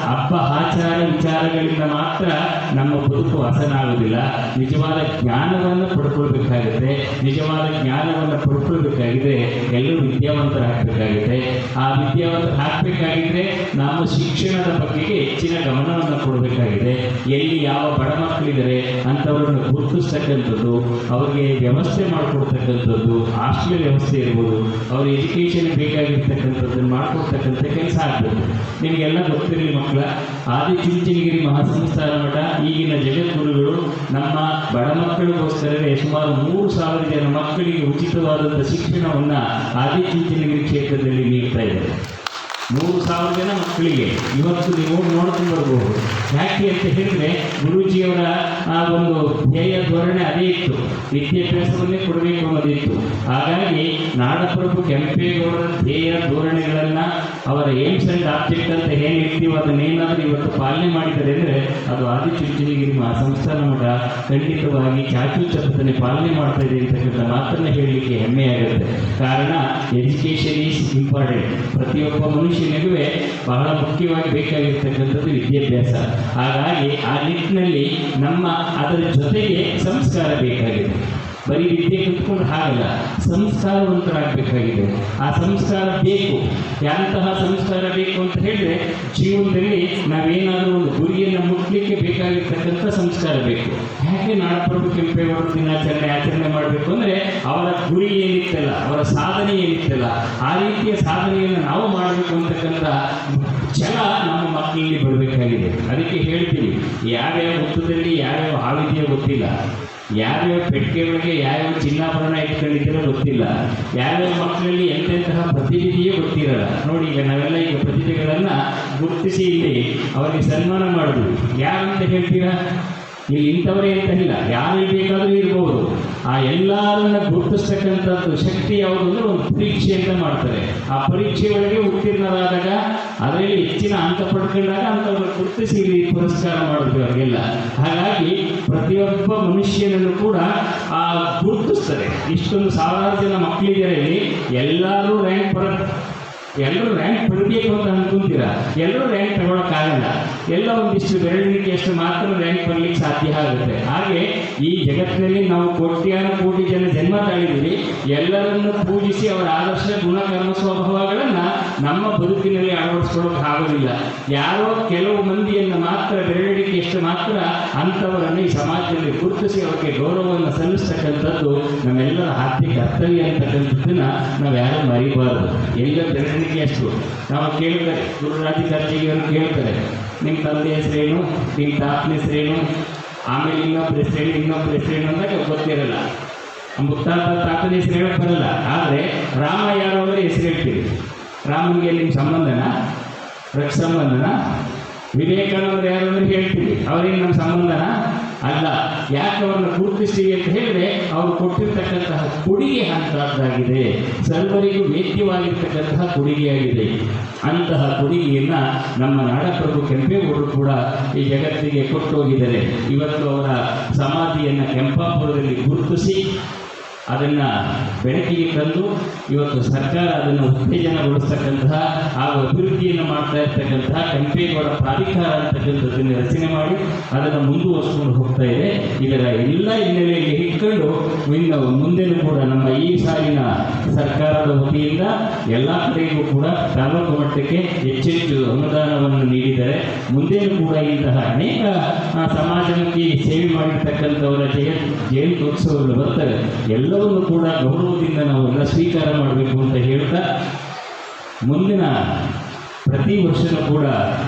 ಹಬ್ಬ ಆಚಾರ ವಿಚಾರಗಳಿಂದ ಮಾತ್ರ ನಮ್ಮ ಬದುಕು ಹಸನಾಗೋದಿಲ್ಲ. ನಿಜವಾದ ಜ್ಞಾನವನ್ನು ಪಡ್ಕೊಳ್ಬೇಕಾಗುತ್ತೆ. ನಿಜವಾದ ಜ್ಞಾನವನ್ನು ಪಡ್ಕೊಳ್ಬೇಕಾಗಿದೆ ಎಲ್ಲರೂ ವಿದ್ಯಾವಂತರಾಗಬೇಕಾಗಿದೆ. ಆ ವಿದ್ಯಾವಂತರು ಹಾಕಬೇಕಾಗಿದ್ರೆ ನಾವು ಶಿಕ್ಷಣದ ಬಗ್ಗೆಗೆ ಹೆಚ್ಚಿನ ಗಮನವನ್ನು ಕೊಡಬೇಕಾಗಿದೆ. ಎಲ್ಲಿ ಯಾವ ಬಡ ಮಕ್ಕಳಿದ್ದಾರೆ ಅಂಥವ್ರನ್ನ ಗುರುತಿಸ್ತಕ್ಕಂಥದ್ದು, ಅವ್ರಿಗೆ ವ್ಯವಸ್ಥೆ ಮಾಡಿಕೊಡ್ತಕ್ಕಂಥದ್ದು, ಹಾಸ್ಟೆಲ್ ವ್ಯವಸ್ಥೆ ಇರ್ಬೋದು, ಅವ್ರ ಎಜುಕೇಷನ್ ಬೇಕಾಗಿರ್ತಕ್ಕಂಥದ್ದನ್ನು ಮಾಡಿಕೊಡ್ತಕ್ಕಂಥ ಕೆಲಸ ಆಗಬೇಕು. ನಿಮಗೆಲ್ಲ ಗೊತ್ತಿರಲಿ ಮಕ್ಕಳ, ಆದಿಚುಂಚನಗಿರಿ ಮಹಾಸಂಸ್ಥಾನ ಮಠ ಈಗಿನ ಜಗದ್ಗುರುಗಳು ನಮ್ಮ ಬಡ ಮಕ್ಕಳಿಗೋಸ್ಕರವೇ ಸುಮಾರು 3,000 ಜನ ಮಕ್ಕಳಿಗೆ ಉಚಿತವಾದಂಥ ಶಿಕ್ಷಣವನ್ನು ಆದಿಚುಂಚನಗಿರಿ ಕ್ಷೇತ್ರದಲ್ಲಿ ನೀಡ್ತಾ ಇದ್ದಾರೆ. 3,000 ಜನ ಮಕ್ಕಳಿಗೆ ಇವತ್ತು ನೀವು ನೋಡ್ಕೊಂಡು ಬರ್ಬೋದು. ಯಾಕೆ ಅಂತ ಹೇಳಿದ್ರೆ ಗುರೂಜಿಯವರ ಆ ಒಂದು ಧ್ಯೇಯ ಧೋರಣೆ ಅದೇ ಇತ್ತು, ವಿದ್ಯಾಭ್ಯಾಸವನ್ನೇ ಕೊಡಬೇಕು ಅನ್ನೋದಿತ್ತು. ಹಾಗಾಗಿ ನಾಡಪ್ರಭು ಕೆಂಪೇಗೌಡರ ಧ್ಯೇಯ ಧೋರಣೆಗಳನ್ನು, ಅವರ ಏಮ್ಸ್ ಆ್ಯಂಡ್ ಆಬ್ಜೆಕ್ಟ್ ಅಂತ ಏನಿರ್ತೀವೋ ಅದನ್ನೇನಾದರೂ ಇವತ್ತು ಪಾಲನೆ ಮಾಡಿದ್ದಾರೆ ಅಂದರೆ ಅದು ಆದಿಚುಂಚನಗಿರಿ ಮಹಾಸಂಸ್ಥಾನ ಮಠ ಖಂಡಿತವಾಗಿ ಚಾಚೂಚಪ್ಪನೆ ಪಾಲನೆ ಮಾಡ್ತಾ ಇದೆ ಅಂತಕ್ಕಂಥ ಮಾತನ್ನು ಹೇಳಲಿಕ್ಕೆ ಹೆಮ್ಮೆಯಾಗುತ್ತೆ. ಕಾರಣ ಎಜುಕೇಷನ್ ಈಸ್ ಇಂಪಾರ್ಟೆಂಟ್. ಪ್ರತಿಯೊಬ್ಬ ಮನುಷ್ಯನಿಗೂ ಬಹಳ ಮುಖ್ಯವಾಗಿ ಬೇಕಾಗಿರ್ತಕ್ಕಂಥದ್ದು ವಿದ್ಯಾಭ್ಯಾಸ. ಹಾಗಾಗಿ ಆ ನಿಟ್ಟಿನಲ್ಲಿ ನಮ್ಮ ಅದರ ಜೊತೆಗೆ ಸಂಸ್ಕಾರ ಬೇಕಾಗಿದೆ. ಬರೀ ವಿದ್ಯೆ ಕಲ್ತ್ಕೊಂಡು ಹಾಗಲ್ಲ, ಸಂಸ್ಕಾರವಂತರಾಗಬೇಕಾಗಿದೆ. ಆ ಸಂಸ್ಕಾರ ಬೇಕು. ಯಾಂತಹ ಸಂಸ್ಕಾರ ಬೇಕು ಅಂತ ಹೇಳಿದ್ರೆ ಜೀವನದಲ್ಲಿ ನಾವೇನಾದರೂ ಒಂದು ಗುರಿಯನ್ನು ಮುಟ್ಲಿಕ್ಕೆ ಬೇಕಾಗಿರ್ತಕ್ಕಂಥ ಸಂಸ್ಕಾರ ಬೇಕು. ಯಾಕೆ ನಾಡಪ್ರಭು ಕೆಂಪೇಗೌಡರ ದಿನಾಚರಣೆ ಆಚರಣೆ ಮಾಡಬೇಕು ಅಂದರೆ ಅವರ ಗುರಿ ಏನಿತ್ತಲ್ಲ, ಅವರ ಸಾಧನೆ ಏನಿತ್ತಲ್ಲ, ಆ ರೀತಿಯ ಸಾಧನೆಯನ್ನು ನಾವು ಮಾಡಬೇಕು ಅಂತಕ್ಕಂಥ ಛಲ ನಮ್ಮ ಮಕ್ಕಳಲ್ಲಿ ಬರಬೇಕಾಗಿದೆ. ಅದಕ್ಕೆ ಹೇಳ್ತೀವಿ, ಯಾವ್ಯಾವ ಹುತ್ತದಲ್ಲಿ ಯಾವ್ಯಾವ ಹಾವಿದೆಯೋ ಗೊತ್ತಿಲ್ಲ, ಯಾವ್ಯಾವ ಪೆಟ್ಟಿಗೆ ಒಳಗೆ ಯಾವ್ಯಾವ ಚಿನ್ನಾಭರಣ ಇಟ್ಕೊಂಡಿದ್ದೀರೋ ಗೊತ್ತಿಲ್ಲ, ಯಾವ್ಯಾವ ಮಕ್ಕಳಲ್ಲಿ ಎಂತೆಂತಹ ಪ್ರತಿಭೆಯೇ ಗೊತ್ತಿರಲ್ಲ. ನೋಡಿ, ಈಗ ನಾವೆಲ್ಲ ಈಗ ಪ್ರತಿಭೆಗಳನ್ನು ಗುರುತಿಸಿ ಇಲ್ಲಿ ಅವರಿಗೆ ಸನ್ಮಾನ ಮಾಡಿದ್ವಿ. ಯಾರಂತ ಹೇಳ್ತೀರಾ? ಇಲ್ಲಿ ಇಂಥವರೇ ಅಂತ ಇಲ್ಲ, ಯಾರು ಬೇಕಾದರೂ ಇರ್ಬೋದು. ಆ ಎಲ್ಲರನ್ನ ಗುರುತಿಸ್ತಕ್ಕಂಥದ್ದು ಶಕ್ತಿ ಯಾವುದು ಅಂದರೆ ಒಂದು ಪರೀಕ್ಷೆ ಅಂತ ಮಾಡ್ತಾರೆ. ಆ ಪರೀಕ್ಷೆ ಒಳಗೆ ಉತ್ತೀರ್ಣರಾದಾಗ, ಅದರಲ್ಲಿ ಹೆಚ್ಚಿನ ಅಂಕ ಪಡ್ಕೊಂಡಾಗ ಅಂಥವ್ರನ್ನ ಗುರುತಿಸಿ ಇಲ್ಲಿ ಪುರಸ್ಕಾರ ಮಾಡಿದ್ವಿ ಅವರಿಗೆಲ್ಲ. ಹಾಗಾಗಿ ಪ್ರತಿಯೊಬ್ಬ ಮನುಷ್ಯನನ್ನು ಕೂಡ ಆ ಗುರುತಿಸ್ತಾರೆ. ಇಷ್ಟೊಂದು ಸಾವಿರಾರು ಜನ ಮಕ್ಕಳಿದ್ದಾರೆ, ಇಲ್ಲಿ ಎಲ್ಲರೂ ಎಲ್ಲರೂ ರ್ಯಾಂಕ್ ಪಡಬೇಕು ಅಂತ ಅನ್ಕೊಂತೀರ. ಎಲ್ಲರೂ ರ್ಯಾಂಕ್ ತಗೊಳಕ್ಕಾಗಲ್ಲ. ಎಲ್ಲ ಒಂದಿಷ್ಟು ಬೆರಳಿಕೆಯಷ್ಟು ಮಾತ್ರ ರ್ಯಾಂಕ್ ಬರಲಿಕ್ಕೆ ಸಾಧ್ಯ ಆಗುತ್ತೆ. ಹಾಗೆ ಈ ಜಗತ್ತಿನಲ್ಲಿ ನಾವು ಕೋಟಿ ಜನ ಜನ್ಮ ತಾಳಿದ್ದೀವಿ. ಎಲ್ಲರನ್ನು ಪೂಜಿಸಿ ಅವರ ಆದರ್ಶ ಗುಣ, ಕರ್ಮ, ಸ್ವಭಾವಗಳನ್ನು ನಮ್ಮ ಬದುಕಿನಲ್ಲಿ ಅಳವಡಿಸ್ಕೊಳ್ಳೋಕೆ ಆಗೋದಿಲ್ಲ. ಯಾರೋ ಕೆಲವು ಮಂದಿಯನ್ನು ಮಾತ್ರ, ಬೆರಳಿಕೆಯಷ್ಟು ಮಾತ್ರ ಅಂಥವರನ್ನು ಈ ಸಮಾಜದಲ್ಲಿ ಗುರುತಿಸಿ ಅವರಿಗೆ ಗೌರವವನ್ನು ಸಲ್ಲಿಸ್ತಕ್ಕಂಥದ್ದು ನಮ್ಮೆಲ್ಲರ ಆದ್ಯ ಕರ್ತವ್ಯ ಅಂತಕ್ಕಂಥದ್ದನ್ನು ನಾವು ಯಾರೂ ಮರಿಬಾರದು. ಎಲ್ಲ ಬೆರಳಿಕೆಯಷ್ಟು ನಾವು ಕೇಳಿದರೆ ಗುರುರಾಧಿಕಾರಿಗಳು ಕೇಳ್ತಾರೆ, ನಿಮ್ಮ ತಂದೆ ಹೆಸರೇನು, ನಿಮ್ಮ ತಾತನ ಹೆಸರೇನು, ಆಮೇಲೆ ಇನ್ನೊಬ್ಬರ ಹೆಸರೇನು ಅಂದಾಗ ಗೊತ್ತಿರಲ್ಲ. ಮುತ್ತಾತ ತಾತನ ಹೆಸರು ಹೇಳಕ್ಕೆ ಬರಲ್ಲ. ಆದರೆ ರಾಮ ಯಾರು ಅಂದರೆ ಹೆಸರು ಹೇಳ್ತೀವಿ. ರಾಮನಿಗೆ ನಿಮ್ಮ ಸಂಬಂಧನ, ರಕ್ಷ ಸಂಬಂಧನ. ವಿವೇಕಾನಂದರು ಯಾರು ಅಂದರೆ ಹೇಳ್ತೀವಿ, ಅವರಿಗೆ ನಮ್ಮ ಸಂಬಂಧನ. ಅಲ್ಲ. ಯಾಕೆ ಅವರನ್ನು ಗುರುತಿಸ್ತೀವಿ ಅಂತ ಹೇಳಿದ್ರೆ ಅವರು ಕೊಟ್ಟಿರ್ತಕ್ಕಂತಹ ಕೊಡುಗೆ ಅಂತದ್ದಾಗಿದೆ, ಸರ್ವರಿಗೂ ವೇದ್ಯವಾಗಿರ್ತಕ್ಕಂತಹ ಕೊಡುಗೆಯಾಗಿದೆ. ಅಂತಹ ಕೊಡುಗೆಯನ್ನು ನಮ್ಮ ನಾಡಪ್ರಭು ಕೆಂಪೇಗೌಡರು ಕೂಡ ಈ ಜಗತ್ತಿಗೆ ಕೊಟ್ಟು ಹೋಗಿದ್ದಾರೆ. ಇವತ್ತು ಅವರ ಸಮಾಧಿಯನ್ನು ಕೆಂಪಾಪುರದಲ್ಲಿ ಗುರುತಿಸಿ ಅದನ್ನು ಬೆಳಕಿಗೆ ತಂದು ಇವತ್ತು ಸರ್ಕಾರ ಅದನ್ನು ಉತ್ತೇಜನಗೊಳಿಸ್ತಕ್ಕಂತಹ ಹಾಗೂ ಅಭಿವೃದ್ಧಿಯನ್ನು ಮಾಡ್ತಾ ಇರ್ತಕ್ಕಂತಹ ಕೆಂಪೇಗೌಡ ಪ್ರಾಧಿಕಾರ ಅಂತಕ್ಕಂಥದ್ದನ್ನು ರಚನೆ ಮಾಡಿ ಅದನ್ನು ಮುಂದುವರಿಸ್ಕೊಂಡು ಹೋಗ್ತಾ ಇದೆ. ಇದರ ಎಲ್ಲ ಹಿನ್ನೆಲೆಯಲ್ಲಿ ಇಟ್ಕೊಂಡು ಮುಂದೆನೂ ಕೂಡ ನಮ್ಮ ಈ ಸಾಲಿನ ಸರ್ಕಾರದ ವತಿಯಿಂದ ಎಲ್ಲ ಕಡೆಗೂ ಕೂಡ ತಾಲೂಕು ಮಟ್ಟಕ್ಕೆ ಹೆಚ್ಚೆಚ್ಚು ಅನುದಾನವನ್ನು ನೀಡಿದ್ದಾರೆ. ಮುಂದೆನೂ ಕೂಡ ಇಂತಹ ಅನೇಕ ಸಮಾಜಕ್ಕೆ ಸೇವೆ ಮಾಡಿರ್ತಕ್ಕಂಥವರ ಜಯಂತ್ಯೋತ್ಸವಗಳು ಬರ್ತವೆ. ಎಲ್ಲವನ್ನು ಕೂಡ ಗೌರವದಿಂದ ನಾವೆಲ್ಲ ಸ್ವೀಕಾರ ಮಾಡಬೇಕು ಅಂತ ಹೇಳ್ತಾ ಮುಂದಿನ ಪ್ರತಿ ವರ್ಷವೂ ಕೂಡ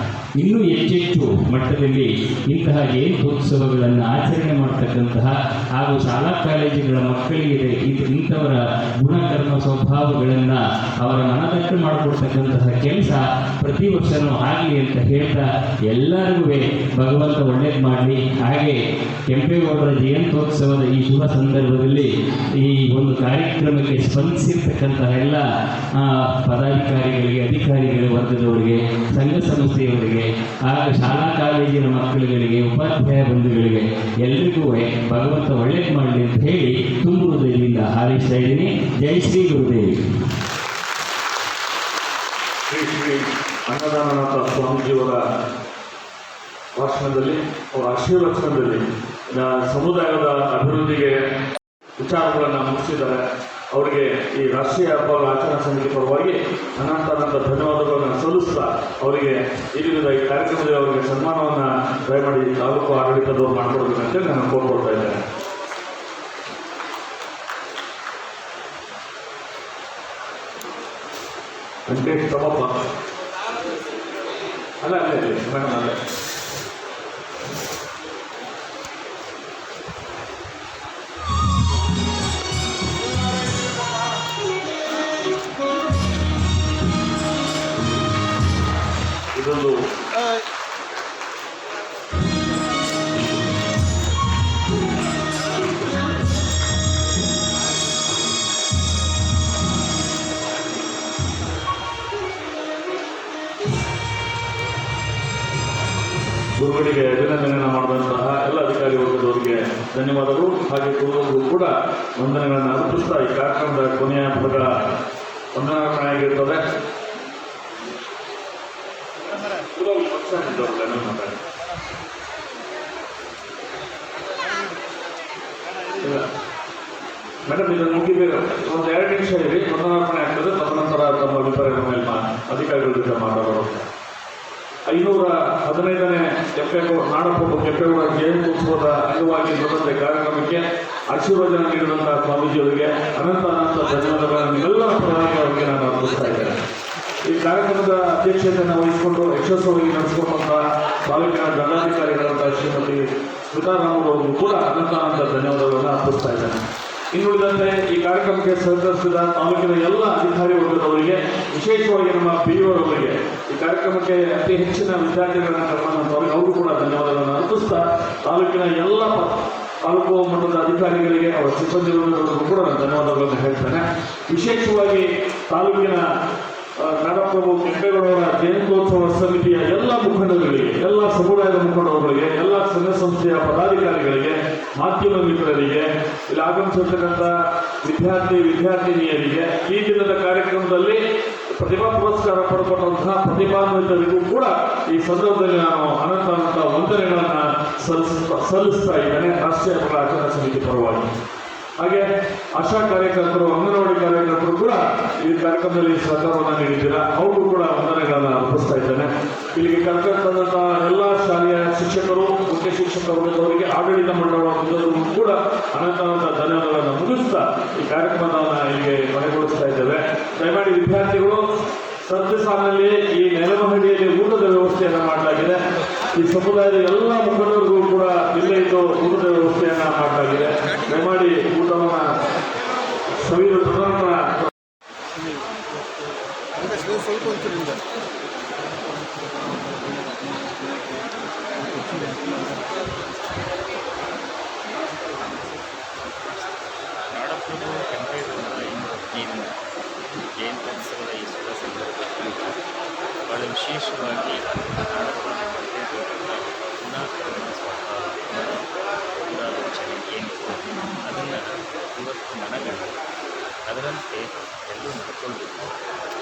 ಇನ್ನೂ ಹೆಚ್ಚೆಚ್ಚು ಮಟ್ಟದಲ್ಲಿ ಇಂತಹ ಜಯಂತ್ಯೋತ್ಸವಗಳನ್ನು ಆಚರಣೆ ಮಾಡ್ತಕ್ಕಂತಹ ಹಾಗೂ ಶಾಲಾ ಕಾಲೇಜುಗಳ ಮಕ್ಕಳಿಗೆ ಇಂಥವರ ಗುಣಕರ್ಮ ಸ್ವಭಾವಗಳನ್ನು ಅವರ ಮನದಟ್ಟು ಮಾಡಿಕೊಡ್ತಕ್ಕಂತಹ ಕೆಲಸ ಪ್ರತಿ ವರ್ಷವೂ ಆಗಲಿ ಅಂತ ಹೇಳ್ತಾ ಎಲ್ಲರಿಗೂ ಭಗವಂತ ಒಳ್ಳೇದು ಮಾಡಲಿ. ಹಾಗೆ ಕೆಂಪೇಗೌಡರ ಜಯಂತ್ಯೋತ್ಸವದ ಈ ಶುಭ ಸಂದರ್ಭದಲ್ಲಿ ಈ ಒಂದು ಕಾರ್ಯಕ್ರಮಕ್ಕೆ ಸ್ಪಂದಿಸಿರ್ತಕ್ಕಂತಹ ಎಲ್ಲ ಪದಾಧಿಕಾರಿಗಳಿಗೆ, ಅಧಿಕಾರಿಗಳ ವರ್ಗದವರಿಗೆ, ಸಂಘ ಸಂಸ್ಥೆಯವರಿಗೆ, ಆಗ ಶಾಲಾ ಕಾಲೇಜಿನ ಮಕ್ಕಳುಗಳಿಗೆ, ಉಪಾಧ್ಯಾಯ ಬಂಧುಗಳಿಗೆ ಎಲ್ಲರಿಗೂ ಭಗವಂತ ಒಳ್ಳೇದು ಮಾಡಲಿ ಅಂತ ಹೇಳಿ ತುಂಬು ಹೃದಯದಿಂದ ಹಾರೈಸ್ತಾ ಇದ್ದೀನಿ. ಜೈ ಶ್ರೀ ಗುರುದೇವಿ. ಶ್ರೀ ಶ್ರೀ ಅನ್ನದಾನನಾಥ ಸ್ವಾಮೀಜಿಯವರ ಭಾಷಣದಲ್ಲಿ, ಅವರ ಆಶೀರ್ವಚನದಲ್ಲಿ ಸಮುದಾಯದ ಅಭಿವೃದ್ಧಿಗೆ ವಿಚಾರಗಳನ್ನು ಮುಗಿಸಿದ್ದಾರೆ. ಅವರಿಗೆ ಈ ರಾಷ್ಟ್ರೀಯ ಹಬ್ಬಗಳ ಆಚರಣಾ ಸಮಿತಿ ಪರವಾಗಿ ಅನಂತ ಧನ್ಯವಾದಗಳನ್ನು ಸಲ್ಲಿಸ್ತಾ ಅವರಿಗೆ ಇಲ್ಲಿನ ಈ ಕಾರ್ಯಕ್ರಮದಲ್ಲಿ ಅವರಿಗೆ ಸನ್ಮಾನವನ್ನು ದಯಮಾಡಿ ತಾಲೂಕು ಆಡಳಿತದವರು ಮಾಡಿಕೊಡ್ಬೇಕಂತೇಳಿ ನಾನು ಕೋರ್ಕೊಳ್ತಾ ಇದ್ದೇನೆ. ವೆಂಕಟೇಶ್ ತಮ್ಮಪ್ಪ ಅಲ್ಲ ಮೇಡಮ್ ಅಲ್ಲೇ ಇದೊಂದು ಗುರುಗಳಿಗೆ ಅಭಿನಂದನೆಯನ್ನು ಮಾಡಿದಂತಹ ಎಲ್ಲ ಅಧಿಕಾರಿ ವರ್ಗದವರಿಗೆ ಧನ್ಯವಾದಗಳು. ಹಾಗೆ ಗುರುಗಳಿಗೂ ಕೂಡ ವಂದನೆಗಳನ್ನು ಅರ್ಪಿಸ್ತಾ ಈ ಕಾರ್ಯಕ್ರಮದ ಕೊನೆಯ ಪದಗಳ ವಂದನಾರ್ಪಣೆಯಾಗಿರ್ತದೆ. ಮೇಡಮ್ ಇದನ್ನು ಮುಗಿಬೇಕು, ಒಂದು 2 ನಿಮಿಷ ಇರಿ, ವಂದನಾರ್ಪಣೆ ಆಗ್ತದೆ. ತದನಂತರ ತಮ್ಮ ಅಭಿಪ್ರಾಯದ ಮೇಲೆ ಅಧಿಕಾರಿಗಳ ಜೊತೆ ಮಾತಾಡೋರು. 515ನೇ ನಾಡಪ್ರಭು ಕೆಂಪೇಗೌಡ ಜಯಂತ್ಯೋತ್ಸವದ ಅಂಗವಾಗಿ ನಡೆದ ಕಾರ್ಯಕ್ರಮಕ್ಕೆ ಆಶೀರ್ವಚನ ನೀಡಿದಂತಹ ಸ್ವಾಮೀಜಿಯವರಿಗೆ ಅನಂತ ಧನ್ಯವಾದಗಳನ್ನು ನಿಮ್ಮೆಲ್ಲರ ಪರವಾಗಿ ಅವರಿಗೆ ನಾನು ಅರ್ಪಿಸ್ತಾ ಇದ್ದೇನೆ. ಈ ಕಾರ್ಯಕ್ರಮದ ಅಧ್ಯಕ್ಷತೆಯನ್ನು ವಹಿಸಿಕೊಂಡು ಯಶಸ್ವಿಯಾಗಿ ನಡೆಸಿಕೊಂಡಂತಹ ತಾಲೂಕಿನ ದಂಡಾಧಿಕಾರಿಗಳಾದ ಶ್ರೀಮತಿ ಸ್ಮಿತಾರಾಮರವರಿಗೂ ಕೂಡ ಅನಂತ ಧನ್ಯವಾದಗಳನ್ನು ಅರ್ಪಿಸ್ತಾ ಇದ್ದೇನೆ. ಇನ್ನುಳಿದಂತೆ ಈ ಕಾರ್ಯಕ್ರಮಕ್ಕೆ ಸಹಕರಿಸಿದ ತಾಲೂಕಿನ ಎಲ್ಲ ಅಧಿಕಾರಿ ವರ್ಗದವರಿಗೆ, ವಿಶೇಷವಾಗಿ ನಮ್ಮ PO ಅವರಿಗೆ, ಈ ಕಾರ್ಯಕ್ರಮಕ್ಕೆ ಅತಿ ಹೆಚ್ಚಿನ ವಿದ್ಯಾರ್ಥಿಗಳನ್ನು ಕರ್ಕೊಂಡಂಥವರಿಗೆ ಅವರು ಕೂಡ ಧನ್ಯವಾದಗಳನ್ನು ಅರ್ಪಿಸ್ತಾ ತಾಲೂಕಿನ ಎಲ್ಲ ತಾಲೂಕು ಮಟ್ಟದ ಅಧಿಕಾರಿಗಳಿಗೆ, ಅವರ ಸಿಬ್ಬಂದಿ ವರ್ಗದವರಿಗೂ ಕೂಡ ನಾನು ಧನ್ಯವಾದಗಳನ್ನು ಹೇಳ್ತೇನೆ. ವಿಶೇಷವಾಗಿ ತಾಲೂಕಿನ ನಾಡಪ್ರಭು ಕೆಂಪೇಗೌಡರ ಜಯಂತ್ಯೋತ್ಸವ ಸಮಿತಿಯ ಎಲ್ಲ ಮುಖಂಡರುಗಳಿಗೆ, ಎಲ್ಲ ಸಮುದಾಯದ ಮುಖಂಡರುಗಳಿಗೆ, ಎಲ್ಲ ಸಂಘ ಸಂಸ್ಥೆಯ ಪದಾಧಿಕಾರಿಗಳಿಗೆ, ಮಾಧ್ಯಮ ಮಿತ್ರರಿಗೆ, ಇಲ್ಲಿ ಆಗಮಿಸಿರ್ತಕ್ಕಂಥ ವಿದ್ಯಾರ್ಥಿನಿಯರಿಗೆ, ಈ ದಿನದ ಕಾರ್ಯಕ್ರಮದಲ್ಲಿ ಪ್ರತಿಭಾ ಪುರಸ್ಕಾರ ಪಡೆದುಕೊಂಡಂತಹ ಪ್ರತಿಭಾನ್ವಿತರಿಗೂ ಕೂಡ ಈ ಸಂದರ್ಭದಲ್ಲಿ ನಾನು ಅನಂತ ವಂದನೆಗಳನ್ನು ಸಲ್ಲಿಸ್ತಾ ಇದ್ದೇನೆ ರಾಷ್ಟ್ರೀಯ ಹಬ್ಬಗಳ ಆಚರಣಾ ಸಮಿತಿ ಪರವಾಗಿ. ಹಾಗೆ ಆಶಾ ಕಾರ್ಯಕರ್ತರು, ಅಂಗನವಾಡಿ ಕಾರ್ಯಕರ್ತರು ಕೂಡ ಈ ಕಾರ್ಯಕ್ರಮದಲ್ಲಿ ಸಹಕಾರವನ್ನು ನೀಡಿದ್ದೀರಾ, ಅವ್ರಿಗೂ ಕೂಡ ವಂದನೆಗಳನ್ನು ಅರ್ಪಿಸ್ತಾ ಇದ್ದೇನೆ. ಇಲ್ಲಿಗೆ ಕರ್ಕೊಂಡಂತಹ ಎಲ್ಲ ಶಾಲೆಯ ಶಿಕ್ಷಕರು, ಮುಖ್ಯ ಶಿಕ್ಷಕರಿಗೆ, ಆಡಳಿತ ಮಂಡಳದವರಿಗೂ ಕೂಡ ಅನಂತ ಧನ್ಯವಾದಗಳನ್ನು ಮುಗಿಸ್ತಾ ಈ ಕಾರ್ಯಕ್ರಮವನ್ನು ಇಲ್ಲಿಗೆ ಕೊನೆಗೊಳಿಸ್ತಾ ಇದ್ದೇವೆ. ದಯಮಾಡಿ ವಿದ್ಯಾರ್ಥಿಗಳು ಸದ್ಯ ಸಾಲಿನಲ್ಲಿ ಈ ನೆಲಮಹಡಿಯಲ್ಲಿ ಊಟದ ವ್ಯವಸ್ಥೆಯನ್ನು ಮಾಡಲಾಗಿದೆ. ಈ ಸಮುದಾಯದ ಎಲ್ಲ ಮುಖಂಡರಿಗೂ ಕೂಡ ಇಲ್ಲೇ ಇದ್ದು ಊಟದ ವ್ಯವಸ್ಥೆಯನ್ನು ಮಾಡಲಾಗಿದೆ. ದಯಮಾಡಿ ಊಟವನ್ನು ಸವಿದು ತದನಂತರ ಭಾಳ ವಿಶೇಷವಾಗಿ ಉನ್ನತ ಪುನರಾಲೋಚನೆ ಏನಿದೆ ಅದನ್ನು ಇವತ್ತು ಮನಗಂಡು ಅದರಂತೆ ಎಲ್ಲರೂ ನಡ್ಕೊಳ್ಬೇಕು.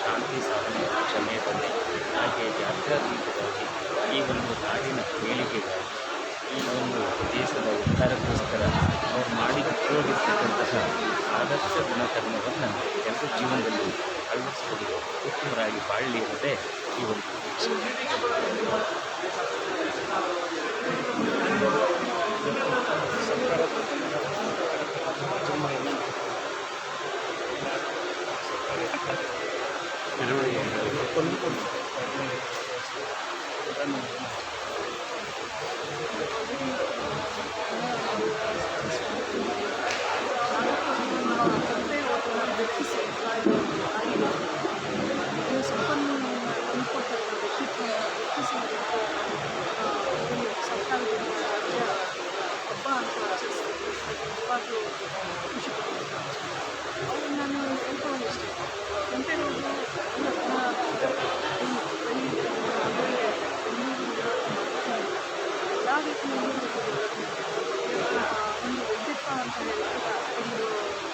ಶಾಂತಿ ಸಾಧನೆ ಸಮಯದಲ್ಲಿ ಹಾಗೆ ಜಾತ್ಯತೀತವಾಗಿ ಈ ಒಂದು ನಾಡಿನ ಏಳಿಗೆಗಾಗಿ ಈ ಒಂದು ದೇಶದ ಉದ್ಧಾರಕ್ಕೋಸ್ಕರ ಅವ್ರು ಮಾಡಿಕೊಂಡಿರ್ತಕ್ಕಂತಹ ಆದರ್ಶ ಗುಣಕರ್ಮವನ್ನು ಎಲ್ಲರೂ ಜೀವನದಲ್ಲಿ ಅಳವಡಿಸಿಕೊಂಡು ಉತ್ತಮರಾಗಿ ಬಾಳಲಿ ಅನ್ನೋದೇ ಈ ಒಂದು ಹಬ್ಬ ಅಂತ ಆಚರಿಸ್ತೀನಿ. ನಿಜವಾಗ್ಲೂ ಖುಷಿ ಪಡ್ತೀನಿ. ಅವ್ರು ನಾನು ಹೇಳ್ಕೊಳ್ಳೋದು ಇಷ್ಟೇ, ಕೆಂಪೇಗೌಡರು ಎಲ್ಲ ರೀತಿಯಲ್ಲಿ ಒಂದು ವ್ಯಕ್ತಿತ್ವ ಅಂತ ಹೇಳಿದಾಗ ಒಂದು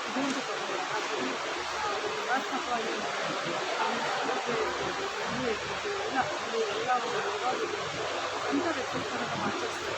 ಇದು ಅಂತ ಕೊಡ್ತಾರೆ. ಹಾಗಾಗಿ ಗುಣಾತ್ಮಕವಾಗಿ ಎಲ್ಲ ಒಂದು ಅಂಥ ವ್ಯಕ್ತಿತ್ವವನ್ನು ಆಚರಿಸ್ತಾರೆ.